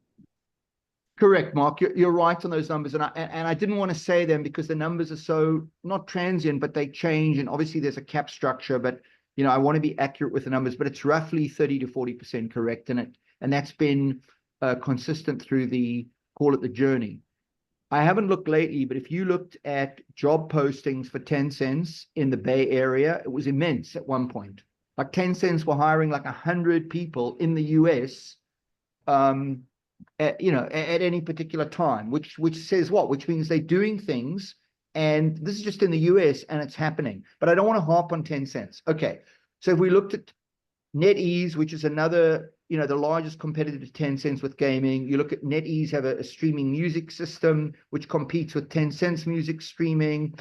Speaker 21: Correct, Mark. You're right on those numbers, and I didn't want to say them because the numbers are so not transient, but they change, and obviously there's a cap structure. But I want to be accurate with the numbers, but it's roughly 30 to 40% correct, and that's been consistent through the journey. I haven't looked lately, but if you looked at job postings for Tencent in the Bay Area, it was immense at one point. Like Tencent were hiring like 100 people in the US, at any particular time, which says what? Which means they're doing things, and this is just in the US and it's happening. But I don't want to harp on Tencent. Okay, so if we looked at NetEase, which is another, the largest competitor to Tencent with gaming. You look at NetEase, have a streaming music system, which competes with Tencent's music streaming.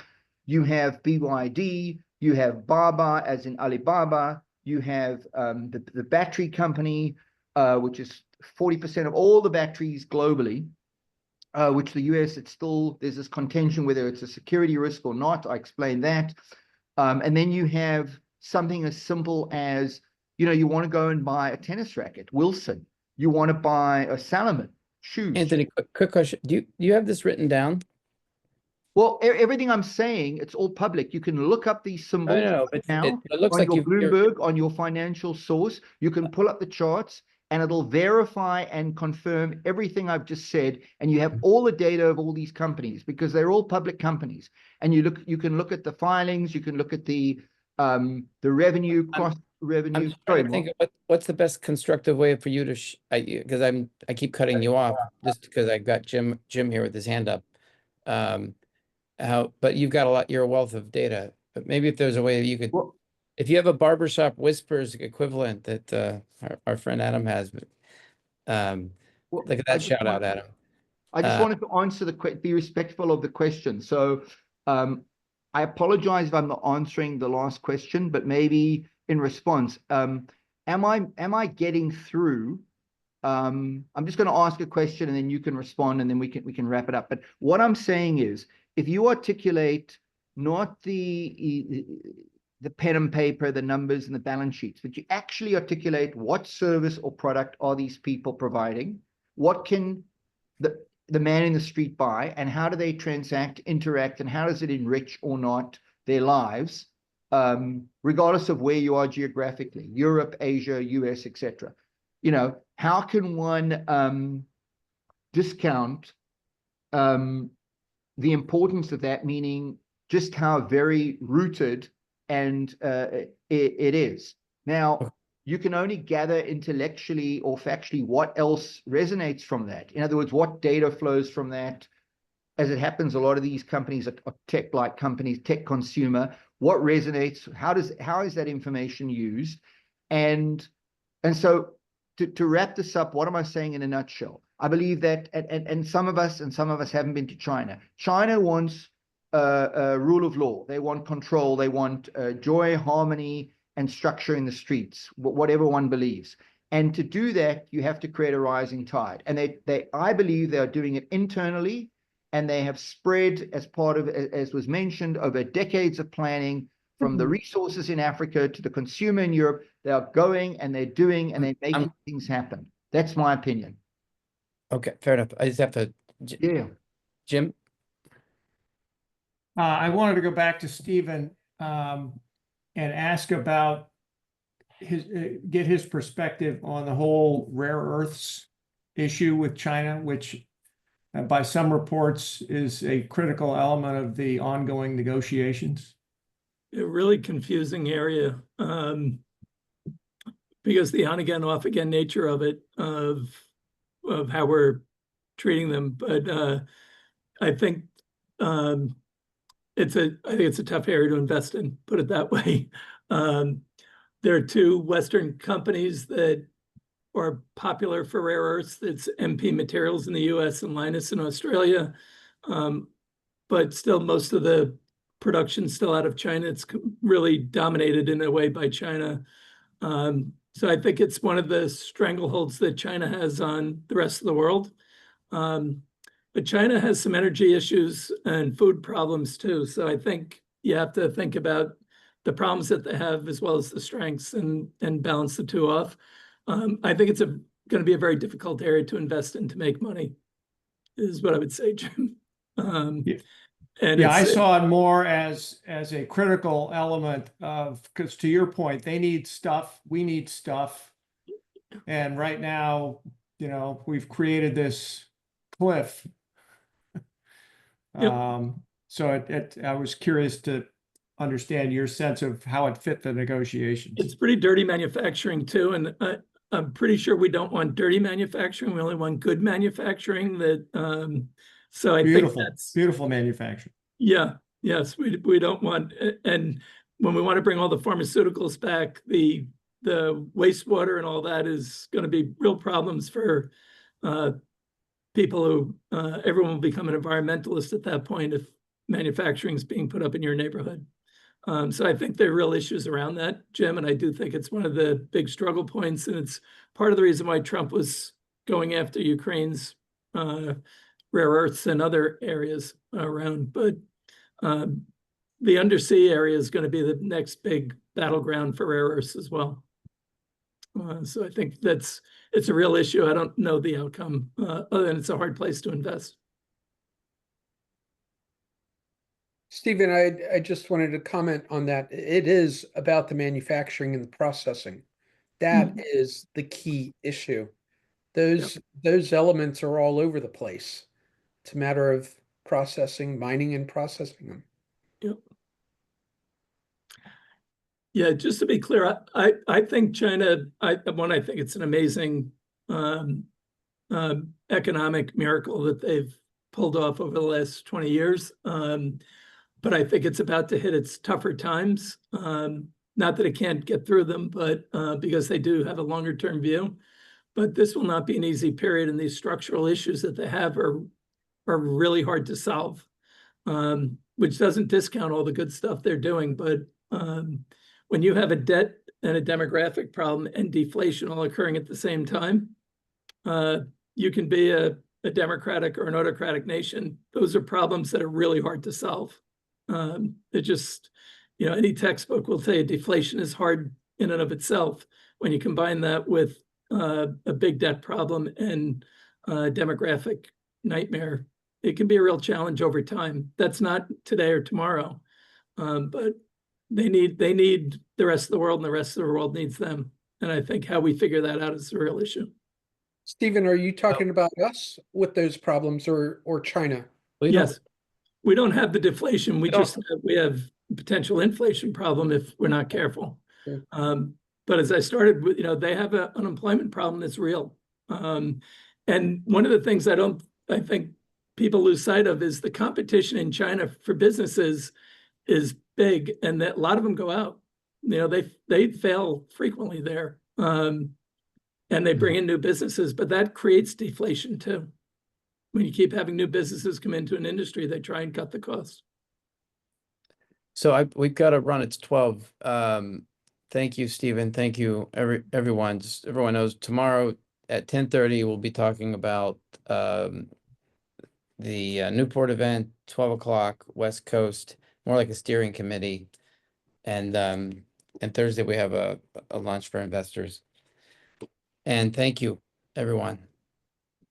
Speaker 21: You have BYD, you have Baba, as in Alibaba. You have the battery company, which is 40% of all the batteries globally. which the US, there's this contention whether it's a security risk or not. I explained that. And then you have something as simple as, you want to go and buy a tennis racket, Wilson. You want to buy a Salomon shoes.
Speaker 1: Anthony, quick question. Do you have this written down?
Speaker 21: Well, everything I'm saying, it's all public. You can look up these symbols now
Speaker 1: it looks
Speaker 21: on
Speaker 1: like
Speaker 21: your
Speaker 1: you're
Speaker 21: Bloomberg, on your financial source. You can pull up the charts and it'll verify and confirm everything I've just said. And you have all the data of all these companies because they're all public companies. And you can look at the filings, you can look at the revenue, cross revenue.
Speaker 1: I'm trying to think of what's the best constructive way for you to, because I keep cutting you off just because I've got Jim here with his hand up. But you've got you're a wealth of data. But maybe if there's a way that you could, if you have a barbershop whispers equivalent that our friend Adam has, but look at that shout out, Adam.
Speaker 21: I just wanted to answer be respectful of the question. So I apologize if I'm not answering the last question, but maybe in response, am I getting through? I'm just going to ask a question and then you can respond and then we can wrap it up. But what I'm saying is, if you articulate not the pen and paper, the numbers and the balance sheets, but you actually articulate what service or product are these people providing, what can the man in the street buy, and how do they transact, interact, and how does it enrich or not their lives, regardless of where you are geographically, Europe, Asia, US, etc. How can one discount the importance of that, meaning just how very rooted and it is. Now, you can only gather intellectually or factually what else resonates from that. In other words, what data flows from that. As it happens, a lot of these companies are tech-like companies, tech consumer. What resonates? How is that information used? And so to wrap this up, what am I saying in a nutshell? I believe that, and some of us haven't been to China. China wants rule of law. They want control. They want joy, harmony, and structure in the streets, whatever one believes. And to do that, you have to create a rising tide. And I believe they are doing it internally, and they have spread as part of, as was mentioned, over decades of planning, from the resources in Africa to the consumer in Europe. They are going and they're doing and they're making things happen. That's my opinion.
Speaker 1: Okay, fair enough. I just have to. Jim?
Speaker 6: I wanted to go back to Stephen and ask about get his perspective on the whole rare earths issue with China, which by some reports is a critical element of the ongoing negotiations.
Speaker 8: A really confusing area because the on again, off again nature of it, of how we're treating them. But I think it's a tough area to invest in, put it that way. There are two Western companies that are popular for rare earths. It's MP Materials in the US and Lynas in Australia. But still, most of the production still out of China. It's really dominated in a way by China. So I think it's one of the strangleholds that China has on the rest of the world. But China has some energy issues and food problems too. So I think you have to think about the problems that they have as well as the strengths and balance the two off. I think it's going to be a very difficult area to invest in to make money, is what I would say, Jim.
Speaker 6: And I saw it more as a critical element of, because to your point, they need stuff, we need stuff. And right now, we've created this cliff. So I was curious to understand your sense of how it fit the negotiations.
Speaker 8: It's pretty dirty manufacturing too. And I'm pretty sure we don't want dirty manufacturing. We only want good manufacturing that, so I think that's
Speaker 6: beautiful manufacturing.
Speaker 8: Yeah. Yes. We don't want, and when we want to bring all the pharmaceuticals back, the wastewater and all that is going to be real problems for people who, everyone will become an environmentalist at that point if manufacturing is being put up in your neighborhood. So I think there are real issues around that, Jim, and I do think it's one of the big struggle points, and it's part of the reason why Trump was going after Ukraine's rare earths and other areas around, but the undersea area is going to be the next big battleground for rare earths as well. So I think it's a real issue. I don't know the outcome, other than it's a hard place to invest.
Speaker 20: Stephen, I just wanted to comment on that. It is about the manufacturing and the processing. That is the key issue. Those elements are all over the place. It's a matter of processing, mining and processing them.
Speaker 8: Yep. Yeah, just to be clear, I think China, I think it's an amazing economic miracle that they've pulled off over the last 20 years. But I think it's about to hit its tougher times. Not that it can't get through them, but because they do have a longer term view. But this will not be an easy period, and these structural issues that they have are really hard to solve, which doesn't discount all the good stuff they're doing. But when you have a debt and a demographic problem and deflation all occurring at the same time, you can be a democratic or an autocratic nation. Those are problems that are really hard to solve. It just, any textbook will tell you deflation is hard in and of itself. When you combine that with a big debt problem and demographic nightmare, it can be a real challenge over time. That's not today or tomorrow, but they need the rest of the world, and the rest of the world needs them. And I think how we figure that out is the real issue.
Speaker 20: Stephen, are you talking about us with those problems or China?
Speaker 8: Yes, we don't have the deflation. We have potential inflation problem if we're not careful. But as I started with, they have an unemployment problem that's real. And one of the things I think people lose sight of is the competition in China for businesses is big, and that a lot of them go out. They fail frequently there, and they bring in new businesses, but that creates deflation too. When you keep having new businesses come into an industry, they try and cut the costs.
Speaker 1: So we've got to run. It's 12. Thank you, Stephen. Thank you, everyone. Just everyone knows tomorrow at 10:30 we'll be talking about the Newport event, 12 o'clock West Coast, more like a steering committee, and Thursday we have a lunch for investors. And thank you, everyone.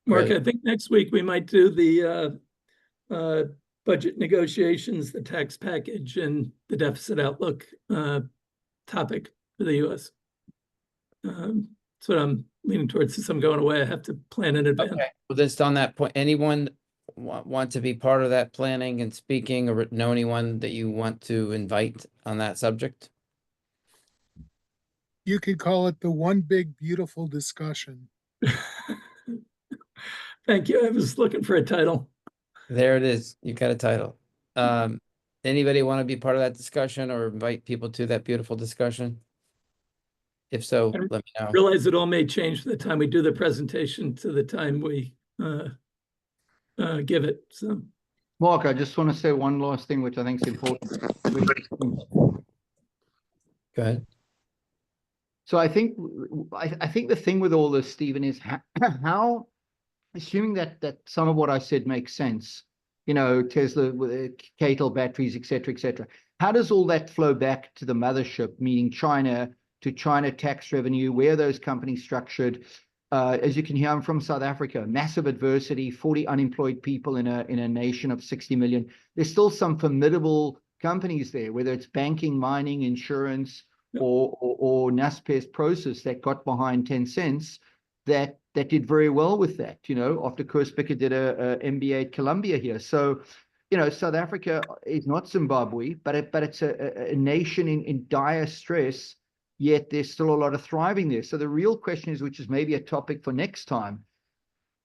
Speaker 8: Mark,
Speaker 1: Really.
Speaker 8: I think next week we might do the budget negotiations, the tax package, and the deficit outlook topic for the U.S. That's what I'm leaning towards. Since I'm going away, I have to plan in advance.
Speaker 1: Okay. Well, just on that point, anyone want to be part of that planning and speaking, or know anyone that you want to invite on that subject?
Speaker 4: You could call it the one big beautiful discussion.
Speaker 8: Thank you. I was looking for a title.
Speaker 1: There it is. You got a title. Anybody want to be part of that discussion or invite people to that beautiful discussion? If so, let me know.
Speaker 8: Realize it all may change from the time we do the presentation to the time we give it. So,
Speaker 21: Mark, I just want to say one last thing, which I think is important.
Speaker 1: Go ahead.
Speaker 21: So I think the thing with all this, Stephen, is how assuming that some of what I said makes sense, Tesla with Catel batteries, et cetera, how does all that flow back to the mothership, meaning China, to China tax revenue? Where are those companies structured? As you can hear, I'm from South Africa, massive adversity, 40 unemployed people in a nation of 60 million. There's still some formidable companies there, whether it's banking, mining, insurance, or Naspers Process that got behind Tencent that did very well with that, after Koos Bikker did a MBA at Columbia here. So, South Africa is not Zimbabwe, but it's a nation in dire stress, yet there's still a lot of thriving there. So the real question is, which is maybe a topic for next time,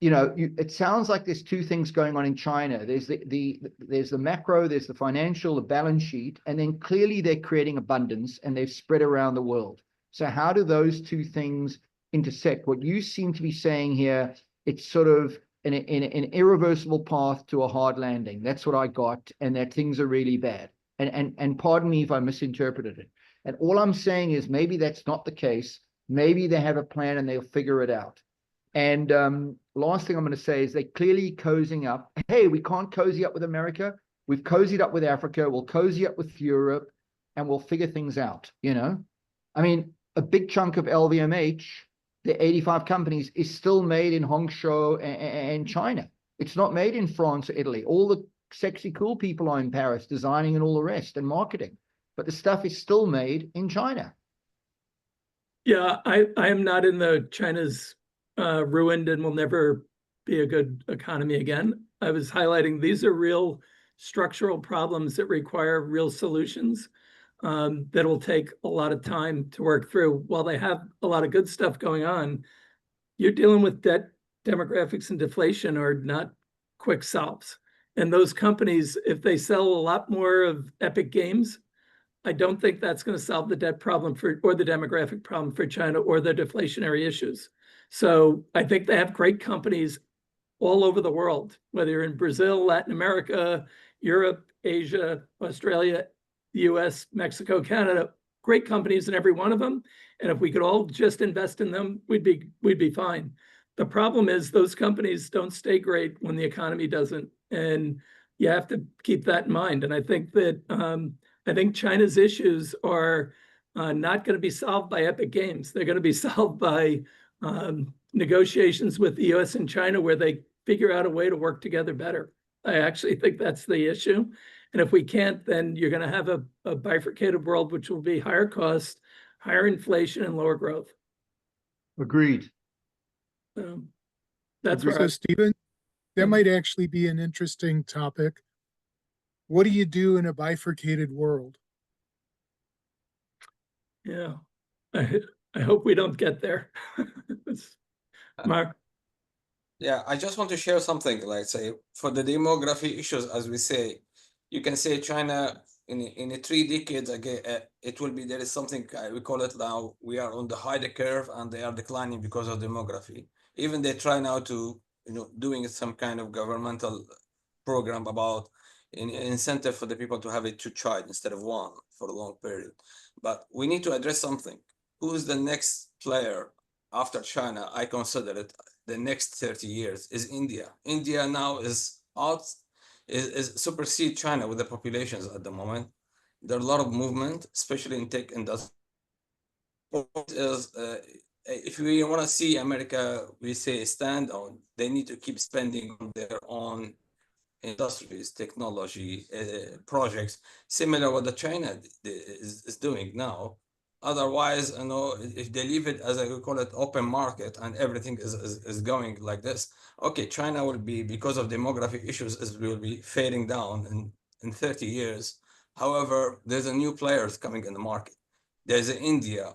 Speaker 21: it sounds like there's two things going on in China. There's the macro, there's the financial, the balance sheet, and then clearly they're creating abundance and they've spread around the world. So how do those two things intersect? What you seem to be saying here, it's sort of an irreversible path to a hard landing. That's what I got, and that things are really bad. And pardon me if I misinterpreted it. And all I'm saying is maybe that's not the case. Maybe they have a plan and they'll figure it out. And last thing I'm going to say is they're clearly cozying up. Hey, we can't cozy up with America. We've cozied up with Africa. We'll cozy up with Europe, and we'll figure things out. You know, I mean, a big chunk of LVMH, the 85 companies, is still made in Hangzhou and China. It's not made in France or Italy. All the sexy, cool people are in Paris designing and all the rest and marketing, but the stuff is still made in China.
Speaker 8: Yeah, I am not in the China's ruined and will never be a good economy again. I was highlighting these are real structural problems that require real solutions that will take a lot of time to work through. While they have a lot of good stuff going on, you're dealing with debt, demographics, and deflation are not quick solves. And those companies, if they sell a lot more of Epic Games, I don't think that's going to solve the debt problem or the demographic problem for China or the deflationary issues. So I think they have great companies all over the world, whether you're in Brazil, Latin America, Europe, Asia, Australia, the US, Mexico, Canada, great companies in every one of them. And if we could all just invest in them, we'd be fine. The problem is those companies don't stay great when the economy doesn't. And you have to keep that in mind. And I think that I think China's issues are not going to be solved by Epic Games. They're going to be solved by negotiations with the US and China where they figure out a way to work together better. I actually think that's the issue. And if we can't, then you're going to have a bifurcated world, which will be higher cost, higher inflation, and lower growth.
Speaker 21: Agreed.
Speaker 8: That's
Speaker 4: So, Stephen, that might actually be an interesting topic. What do you do in a bifurcated world?
Speaker 8: Yeah, I hope we don't get there. Mark?
Speaker 22: Yeah, I just want to share something, like say, for the demography issues, as we say, you can say China in 3 decades again, it will be, there is something, we call it now, we are on the high curve and they are declining because of demography. Even they try now to, doing some kind of governmental program about an incentive for the people to have 2 child instead of 1 for a long period. But we need to address something. Who is the next player after China? I consider it the next 30 years is India. India now is supersede China with the populations at the moment. There are a lot of movement, especially in tech industry. If we want to see America, we say stand on, they need to keep spending on their own industries, technology, projects, similar what the China is doing now. Otherwise, if they leave it as we call it open market and everything is going like this, okay, China will be, because of demographic issues, will be fading down in 30 years. However, there's a new players coming in the market. There's India.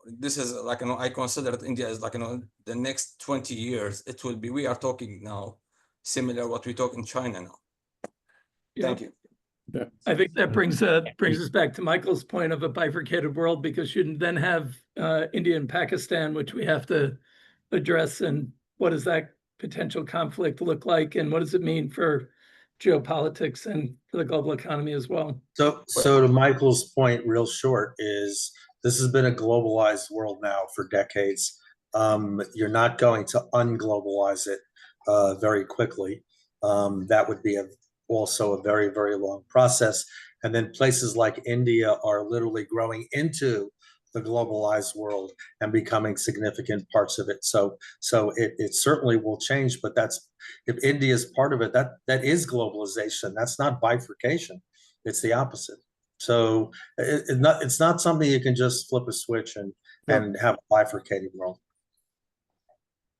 Speaker 22: This is like, I consider that India is like, the next 20 years, it will be, we are talking now, similar what we talk in China now. Thank you.
Speaker 8: Yeah. I think that brings us back to Michael's point of a bifurcated world, because you then have India and Pakistan, which we have to address. And what does that potential conflict look like? And what does it mean for geopolitics and for the global economy as well?
Speaker 19: So to Michael's point, real short, is this has been a globalized world now for decades. You're not going to unglobalize it very quickly. That would be also a very, very long process. And then places like India are literally growing into the globalized world and becoming significant parts of it. So it certainly will change, but if India is part of it, that is globalization. That's not bifurcation. It's the opposite. So it's not something you can just flip a switch and have a bifurcated world.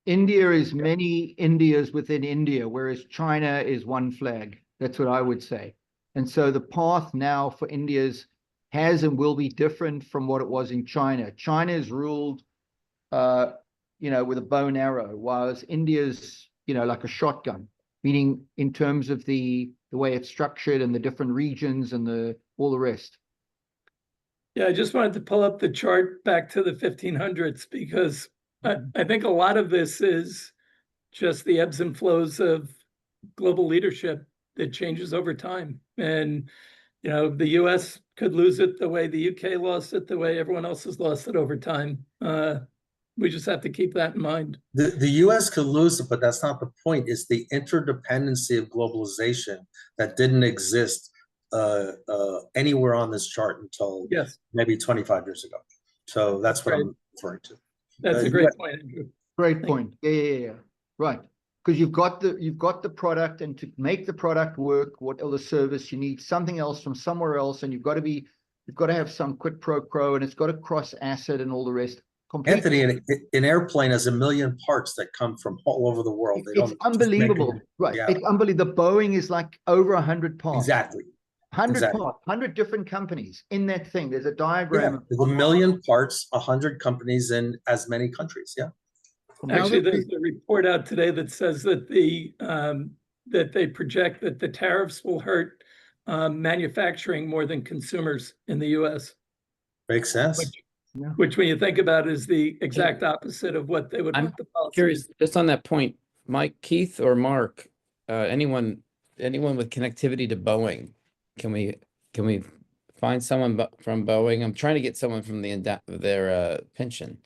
Speaker 21: India is many Indias within India, whereas China is one flag. That's what I would say. And so the path now for India's has and will be different from what it was in China. China is ruled, with a bow and arrow, whereas India's, like a shotgun, meaning in terms of the way it's structured and the different regions and all the rest.
Speaker 8: Yeah, I just wanted to pull up the chart back to the 1500s, because I think a lot of this is just the ebbs and flows of global leadership that changes over time. And, the US could lose it the way the UK lost it, the way everyone else has lost it over time. We just have to keep that in mind.
Speaker 19: The US could lose it, but that's not the point. It's the interdependency of globalization that didn't exist anywhere on this chart until maybe 25 years ago. So that's what I'm referring to.
Speaker 8: That's a great point, Andrew.
Speaker 21: Great point. Yeah. Right. Because you've got the product, and to make the product work, what other service, you need something else from somewhere else, and you've got to have some quid pro quo, and it's got to cross asset and all the rest.
Speaker 19: Anthony, an airplane has 1 million parts that come from all over the world.
Speaker 21: It's unbelievable, right?
Speaker 19: Yeah.
Speaker 21: It's unbelievable. The Boeing is like over 100 parts.
Speaker 19: Exactly.
Speaker 21: 100 parts, 100 different companies in that thing. There's a diagram.
Speaker 19: There's 1 million parts, 100 companies in as many countries. Yeah.
Speaker 8: Actually, there's a report out today that says that that they project that the tariffs will hurt manufacturing more than consumers in the U.S.
Speaker 19: Makes sense.
Speaker 8: Which, when you think about, is the exact opposite of what they would want the policy.
Speaker 1: Curious, just on that point, Mike, Keith, or Mark, anyone with connectivity to Boeing, can we find someone from Boeing? I'm trying to get someone from their pension,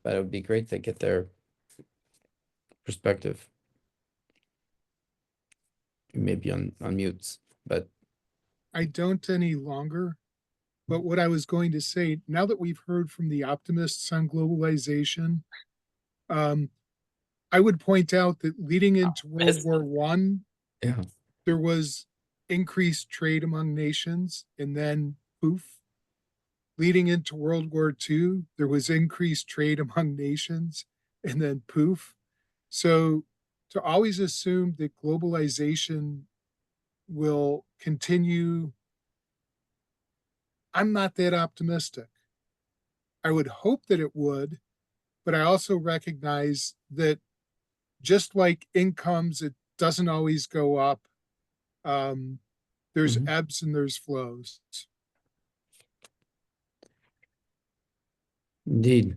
Speaker 1: but it would be great to get their perspective. You may be on mutes, but
Speaker 4: I don't any longer. But what I was going to say, now that we've heard from the optimists on globalization, I would point out that leading into World War I, there was increased trade among nations, and then poof. Leading into World War II, there was increased trade among nations, and then poof. So to always assume that globalization will continue, I'm not that optimistic. I would hope that it would, but I also recognize that just like incomes, it doesn't always go up. There's ebbs and there's flows.
Speaker 1: Indeed.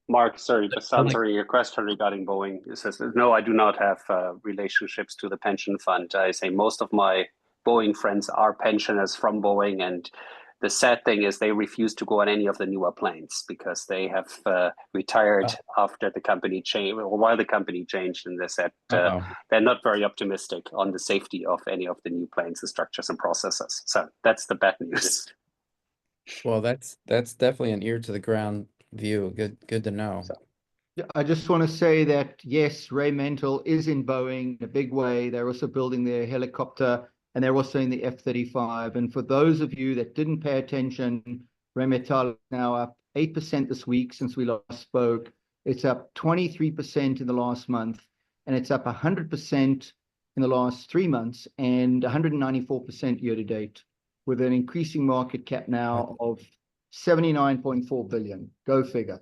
Speaker 14: Mark, sorry, just answering your question regarding Boeing. It says, no, I do not have relationships to the pension fund. I say most of my Boeing friends are pensioners from Boeing, and the sad thing is they refuse to go on any of the newer planes because they have retired after the company changed, or while the company changed, and they said they're not very optimistic on the safety of any of the new planes, the structures and processes. So that's the bad news.
Speaker 1: Well, that's definitely an ear to the ground view. Good to know.
Speaker 21: I just want to say that, yes, Ray Mental is in Boeing in a big way. They're also building their helicopter, and they're also in the F-35. And for those of you that didn't pay attention, Rheinmetall is now up 8% this week since we last spoke. It's up 23% in the last month, and it's up 100% in the last 3 months, and 194% year to date, with an increasing market cap now of 79.4 billion. Go figure.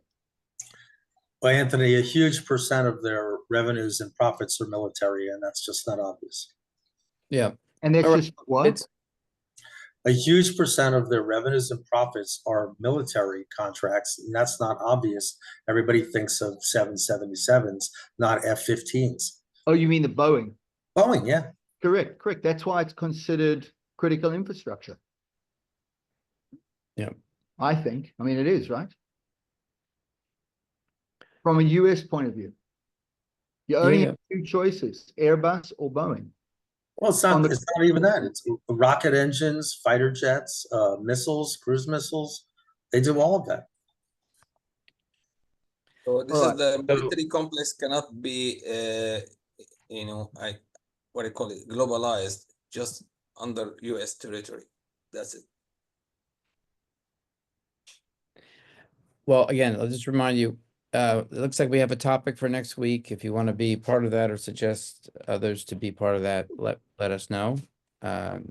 Speaker 19: Well, Anthony, a huge percent of their revenues and profits are military, and that's just not obvious.
Speaker 1: Yeah.
Speaker 21: And that's just what?
Speaker 19: A huge percent of their revenues and profits are military contracts, and that's not obvious. Everybody thinks of 777s, not F-15s.
Speaker 21: Oh, you mean the Boeing?
Speaker 19: Boeing, yeah.
Speaker 21: Correct. That's why it's considered critical infrastructure.
Speaker 1: Yeah.
Speaker 21: I think. I mean, it is, right? From a US point of view. You only have two choices, Airbus or Boeing.
Speaker 19: Well, it's not even that. It's rocket engines, fighter jets, missiles, cruise missiles. They do all of that.
Speaker 22: So this is the military complex cannot be, what do you call it, globalized just under US territory. That's it.
Speaker 1: Well, again, I'll just remind you, it looks like we have a topic for next week. If you want to be part of that or suggest others to be part of that, let us know. I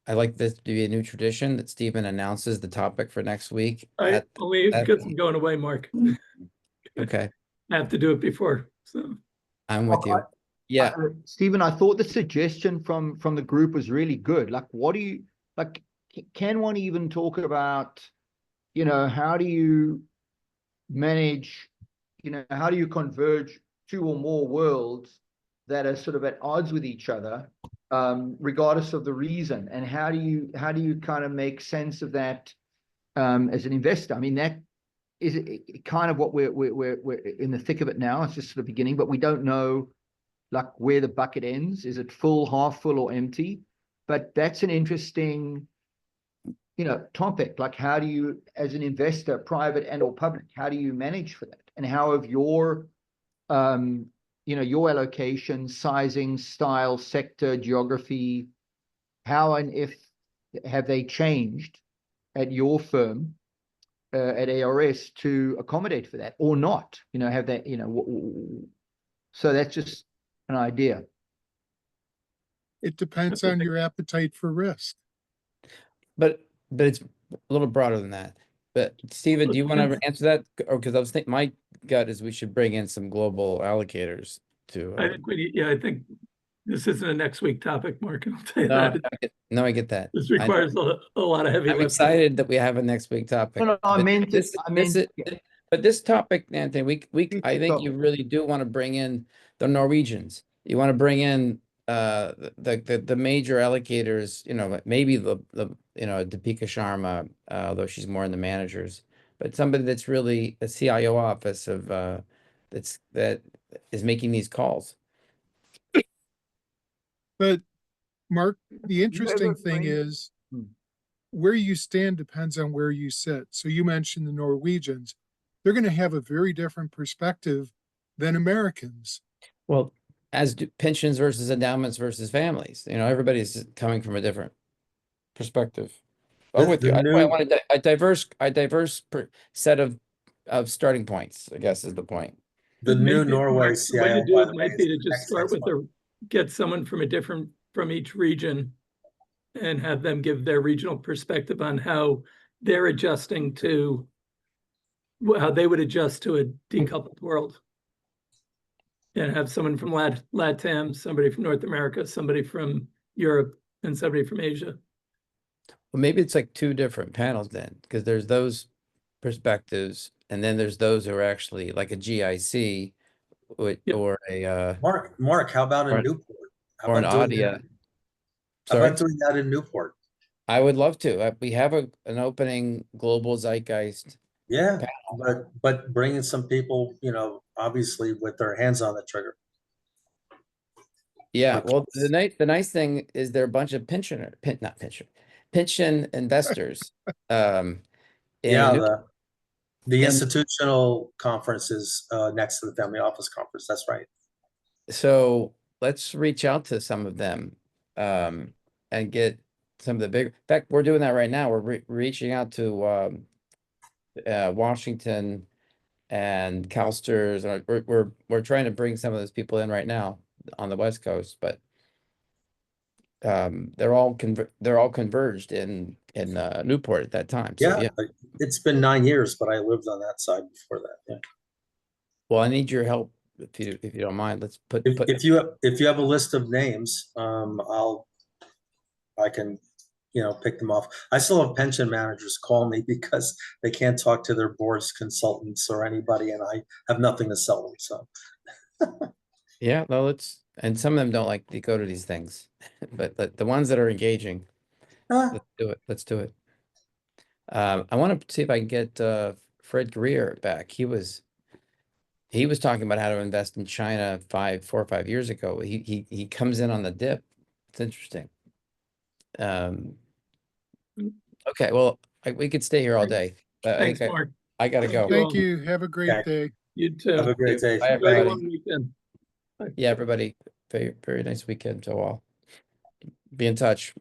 Speaker 1: like this to be a new tradition that Stephen announces the topic for next week.
Speaker 8: I believe because I'm going away, Mark.
Speaker 21: Okay.
Speaker 8: I have to do it before. So
Speaker 1: I'm with you. Yeah.
Speaker 21: Stephen, I thought the suggestion from the group was really good. Like, what do you like? Can one even talk about, how do you manage, how do you converge two or more worlds that are sort of at odds with each other, regardless of the reason? And how do you kind of make sense of that as an investor? I mean, that is it kind of what we're in the thick of it now? It's just the beginning, but we don't know like where the bucket ends. Is it full, half full, or empty? But that's an interesting, topic. Like, how do you, as an investor, private and or public, how do you manage for that? And how have your, your allocation, sizing, style, sector, geography, how and if have they changed at your firm, at ARS to accommodate for that or not? Have they, so that's just an idea.
Speaker 4: It depends on your appetite for risk.
Speaker 1: But it's a little broader than that. But Stephen, do you want to answer that? Or because I was thinking, my gut is we should bring in some global allocators to.
Speaker 8: I think I think this isn't a next week topic, Mark. I'll tell you
Speaker 1: No, I get that.
Speaker 8: This requires a lot of heavy
Speaker 1: I'm
Speaker 8: lifting.
Speaker 1: excited that we have a next week topic.
Speaker 21: No, I meant this.
Speaker 1: But this topic, Anthony, I think you really do want to bring in the Norwegians. You want to bring in the major allocators, maybe the Deepika Sharma, although she's more in the managers, but somebody that's really a CIO office of that is making these calls.
Speaker 4: But Mark, the interesting thing is where you stand depends on where you sit. So you mentioned the Norwegians. They're going to have a very different perspective than Americans.
Speaker 1: Well, as pensions versus endowments versus families, everybody's coming from a different perspective. I'm with you. I wanted a diverse set of starting points, I guess, is the point.
Speaker 19: The new Norway
Speaker 8: The way to
Speaker 19: CIO,
Speaker 8: do
Speaker 19: by
Speaker 8: it
Speaker 19: the way,
Speaker 8: might
Speaker 19: is
Speaker 8: be to
Speaker 19: the
Speaker 8: just
Speaker 19: next
Speaker 8: start with get someone from from each region and have them give their regional perspective on how they're adjusting to how they would adjust to a decoupled world. And have someone from LATAM, somebody from North America, somebody from Europe, and somebody from Asia.
Speaker 1: Well, maybe it's like two different panels then, because there's those perspectives, and then there's those who are actually like a GIC or a
Speaker 19: Mark, how about in Newport?
Speaker 1: Or an Audia.
Speaker 19: How about doing that in Newport?
Speaker 1: I would love to. We have an opening global zeitgeist.
Speaker 19: Yeah, but bringing some people, obviously with their hands on the trigger.
Speaker 1: Yeah, well, the nice thing is they're a bunch of pension investors.
Speaker 19: Yeah, the institutional conference is next to the family office conference. That's right.
Speaker 1: So let's reach out to some of them and get some of the big. In fact, we're doing that right now. We're reaching out to Washington and CalSTRS. We're trying to bring some of those people in right now on the West Coast, but they're all converged in Newport at that time. So,
Speaker 19: yeah, it's been 9 years, but I lived on that side before that. Yeah.
Speaker 1: Well, I need your help if you don't mind. Let's put
Speaker 19: if you have a list of names, I can pick them off. I still have pension managers call me because they can't talk to their boards, consultants, or anybody, and I have nothing to sell them. So
Speaker 1: yeah, well, and some of them don't like to go to these things, but the ones that are engaging, let's do it. Let's do it. I want to see if I can get Fred Greer back. He was talking about how to invest in China 4 or 5 years ago. He comes in on the dip. It's interesting. Okay, well, we could stay here all day.
Speaker 8: Thanks, Mark.
Speaker 1: I gotta go.
Speaker 4: Thank you. Have a great day.
Speaker 8: You too.
Speaker 19: Have a great day.
Speaker 1: Bye, everybody.
Speaker 8: Long weekend.
Speaker 1: Yeah, everybody. Very, very nice weekend to all. Be in touch.